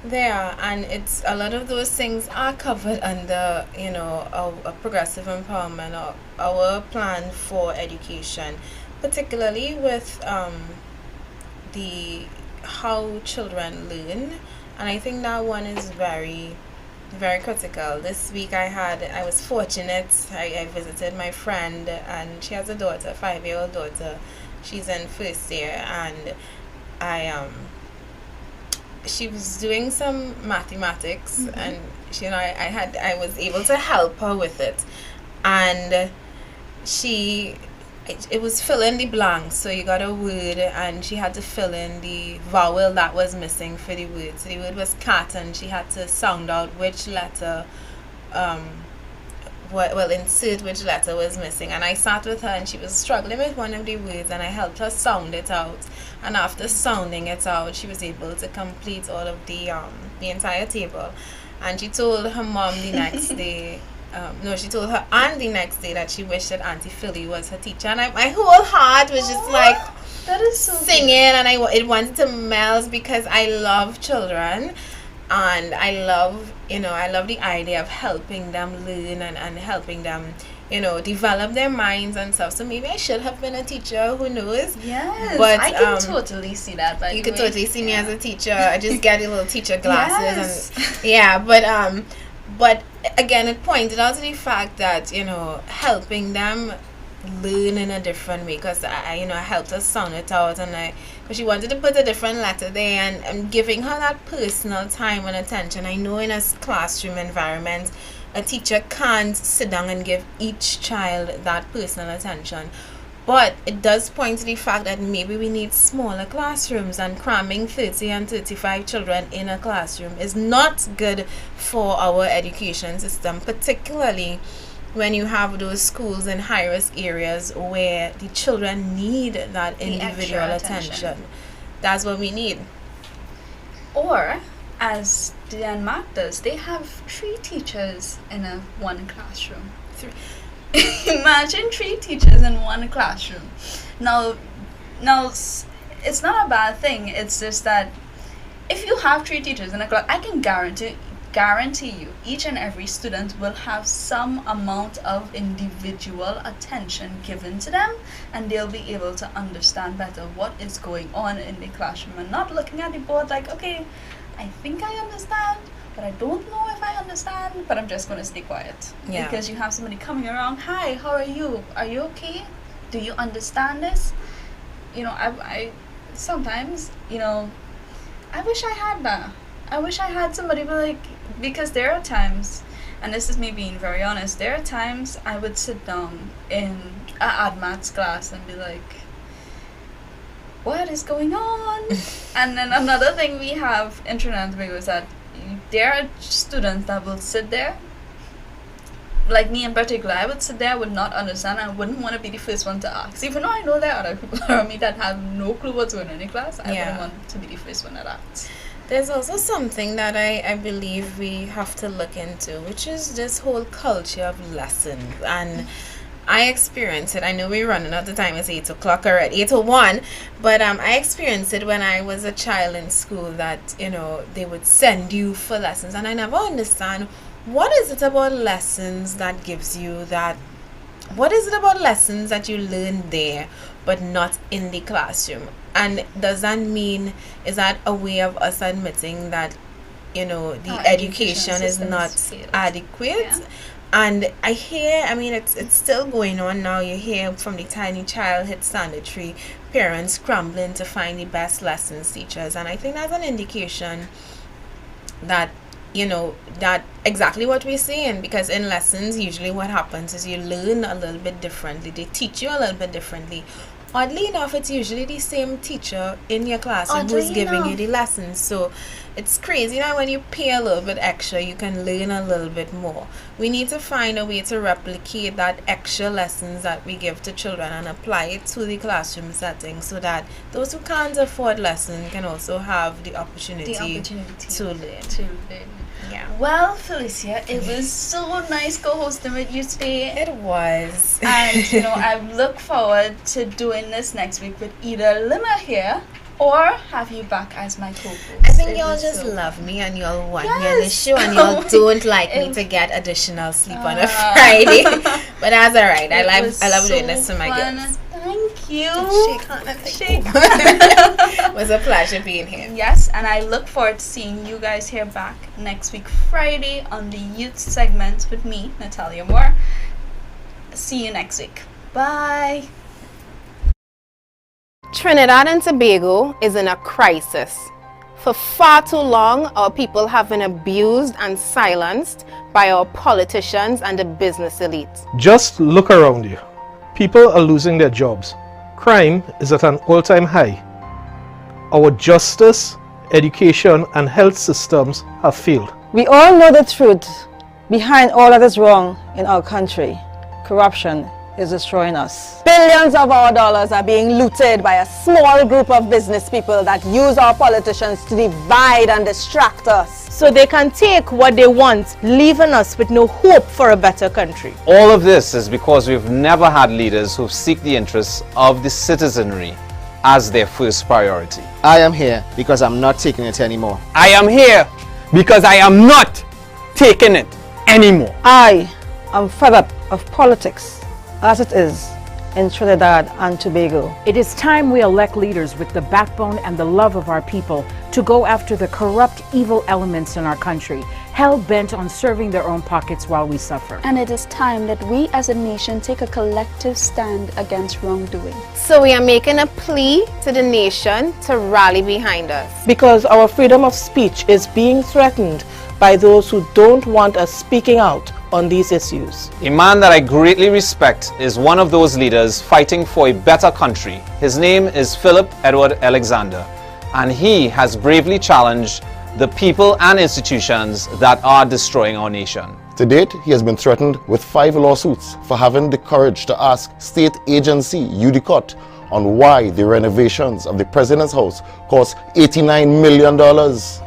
There are, and it's a lot of those things are covered under, a progressive empowerment or our plan for education, particularly with the how children learn, and I think that one is very, very critical. This week I was fortunate. I visited my friend and she has a daughter, a 5-year-old daughter. She's in first year, and she was doing some mathematics, and I was able to help her with it, and it was fill in the blanks. So you got a word and she had to fill in the vowel that was missing for the word. So the word was cat, and she had to sound out which letter, insert which letter was missing. And I sat with her and she was struggling with one of the words, and I helped her sound it out. And after sounding it out, she was able to complete all of the entire table. And she told her mom the next day, she told her aunt the next day that she wished that Auntie Philly was her teacher. And my whole heart was just like that is so singing, and it wanted to melt because I love children, and I love the idea of helping them learn and helping them develop their minds and stuff. So maybe I should have been a teacher, who knows. Yes, but I can totally see that. By you the could way. totally see me as a teacher. I just get the little teacher glasses. Yes. But again, it pointed out to the fact that helping them learn in a different way, because I helped her sound it out, and because she wanted to put a different letter there, and giving her that personal time and attention. I know in a classroom environment, a teacher can't sit down and give each child that personal attention. But it does point to the fact that maybe we need smaller classrooms, and cramming 30 and 35 children in a classroom is not good for our education system, particularly when you have those schools in high-risk areas where the children need that individual attention. That's what we need. Or, as Denmark does, they have 3 teachers in one classroom. 3. Imagine 3 teachers in one classroom. Now, it's not a bad thing. It's just that if you have 3 teachers in a class, I can guarantee you, each and every student will have some amount of individual attention given to them, and they'll be able to understand better what is going on in the classroom, and not looking at the board like, okay, I think I understand, but I don't know if I understand, but I'm just going to stay quiet. Yeah. Because you have somebody coming around, hi, how are you? Are you okay? Do you understand this? I sometimes, I wish I had that. I wish I had somebody because there are times, and this is me being very honest, there are times I would sit down in an ad maths class and be like, what is going on? And then another thing we have in Trinidad and Tobago is that there are students that will sit there, like me in particular, I would sit there, I would not understand, and I wouldn't want to be the first one to ask. Even though I know there are other people around me that have no clue what's going on in class, I wouldn't want to be the first one that asks. There's also something that I believe we have to look into, which is this whole culture of lessons. And I experienced it. I know we're running out of time. It's 8 o'clock already, 8:01. But I experienced it when I was a child in school that, they would send you for lessons. And I never understand, what is it about lessons that gives you that? What is it about lessons that you learn there but not in the classroom? And does that mean, is that a way of us admitting that, the Our education is system not failed. adequate? Yeah. And I hear, it's still going on now. You hear from the tiny child hit standard 3, parents scrambling to find the best lessons teachers. And I think that's an indication that, that exactly what we're saying. Because in lessons, usually what happens is you learn a little bit differently. They teach you a little bit differently. Oddly enough, it's usually the same teacher in your classroom who's Oddly giving you enough. the lessons. So it's crazy that when you pay a little bit extra, you can learn a little bit more. We need to find a way to replicate that extra lessons that we give to children and apply it to the classroom setting, so that those who can't afford lessons can also have the opportunity, to learn. Yeah. Well, Felicia, it was so nice co-hosting with you today. It was. And, I look forward to doing this next week with either Lima here or have you back as my co-host. I think It y'all was just so- love me and y'all want me on the Yes. show, and y'all don't like me It- to get additional sleep on a Friday. But that's alright. I love doing this to my fun. girls. Thank you. Shake on it. Shake. It was a pleasure being here. Yes, and I look forward to seeing you guys here back next week Friday on the youth segment with me, Natalia Moore. See you next week. Bye. Trinidad and Tobago is in a crisis. For far too long, our people have been abused and silenced by our politicians and the business elite. Just look around you. People are losing their jobs. Crime is at an all-time high. Our justice, education, and health systems have failed. We all know the truth behind all that is wrong in our country. Corruption is destroying us. Billions of our dollars are being looted by a small group of business people that use our politicians to divide and distract us, so they can take what they want, leaving us with no hope for a better country. All of this is because we've never had leaders who seek the interests of the citizenry as their first priority. I am here because I'm not taking it anymore. I am here because I am not taking it anymore. I am fed up of politics as it is in Trinidad and Tobago. It is time we elect leaders with the backbone and the love of our people to go after the corrupt, evil elements in our country, hell-bent on serving their own pockets while we suffer. And it is time that we as a nation take a collective stand against wrongdoing. So we are making a plea to the nation to rally behind us. Because our freedom of speech is being threatened by those who don't want us speaking out on these issues. A man that I greatly respect is one of those leaders fighting for a better country. His name is Philip Edward Alexander, and he has bravely challenged the people and institutions that are destroying our nation. To date, he has been threatened with 5 lawsuits for having the courage to ask state agency UDCOT on why the renovations of the President's house cost $89 million.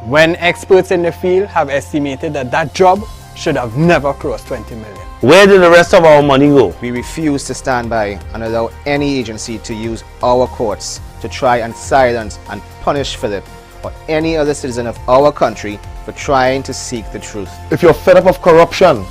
When experts in the field have estimated that that job should have never crossed 20 million. Where did the rest of our money go? We refuse to stand by and allow any agency to use our courts to try and silence and punish Philip or any other citizen of our country for trying to seek the truth. If you're fed up of corruption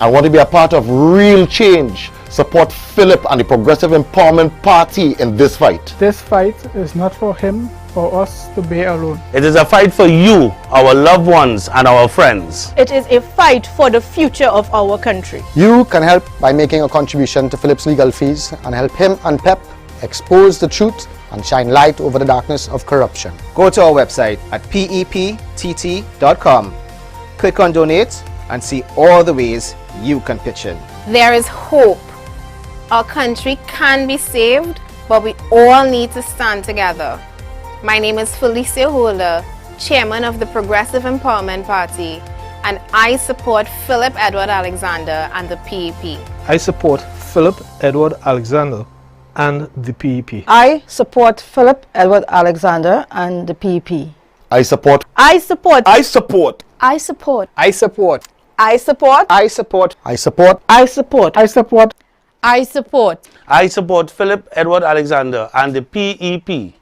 and want to be a part of real change, support Philip and the Progressive Empowerment Party in this fight. This fight is not for him or us to bear alone. It is a fight for you, our loved ones, and our friends. It is a fight for the future of our country. You can help by making a contribution to Philip's legal fees and help him and PEP expose the truth and shine light over the darkness of corruption. Go to our website at peptt.com, click on donate and see all the ways you can pitch in. There is hope. Our country can be saved, but we all need to stand together. My name is Felicia Holder, Chairman of the Progressive Empowerment Party, and I support Philip Edward Alexander and the PEP. I support Philip Edward Alexander and the PEP. I support Philip Edward Alexander and the PEP. I support I support. I support. I support. I support. I support. I support. I support. I support. I support. I support. I support Philip Edward Alexander and the PEP.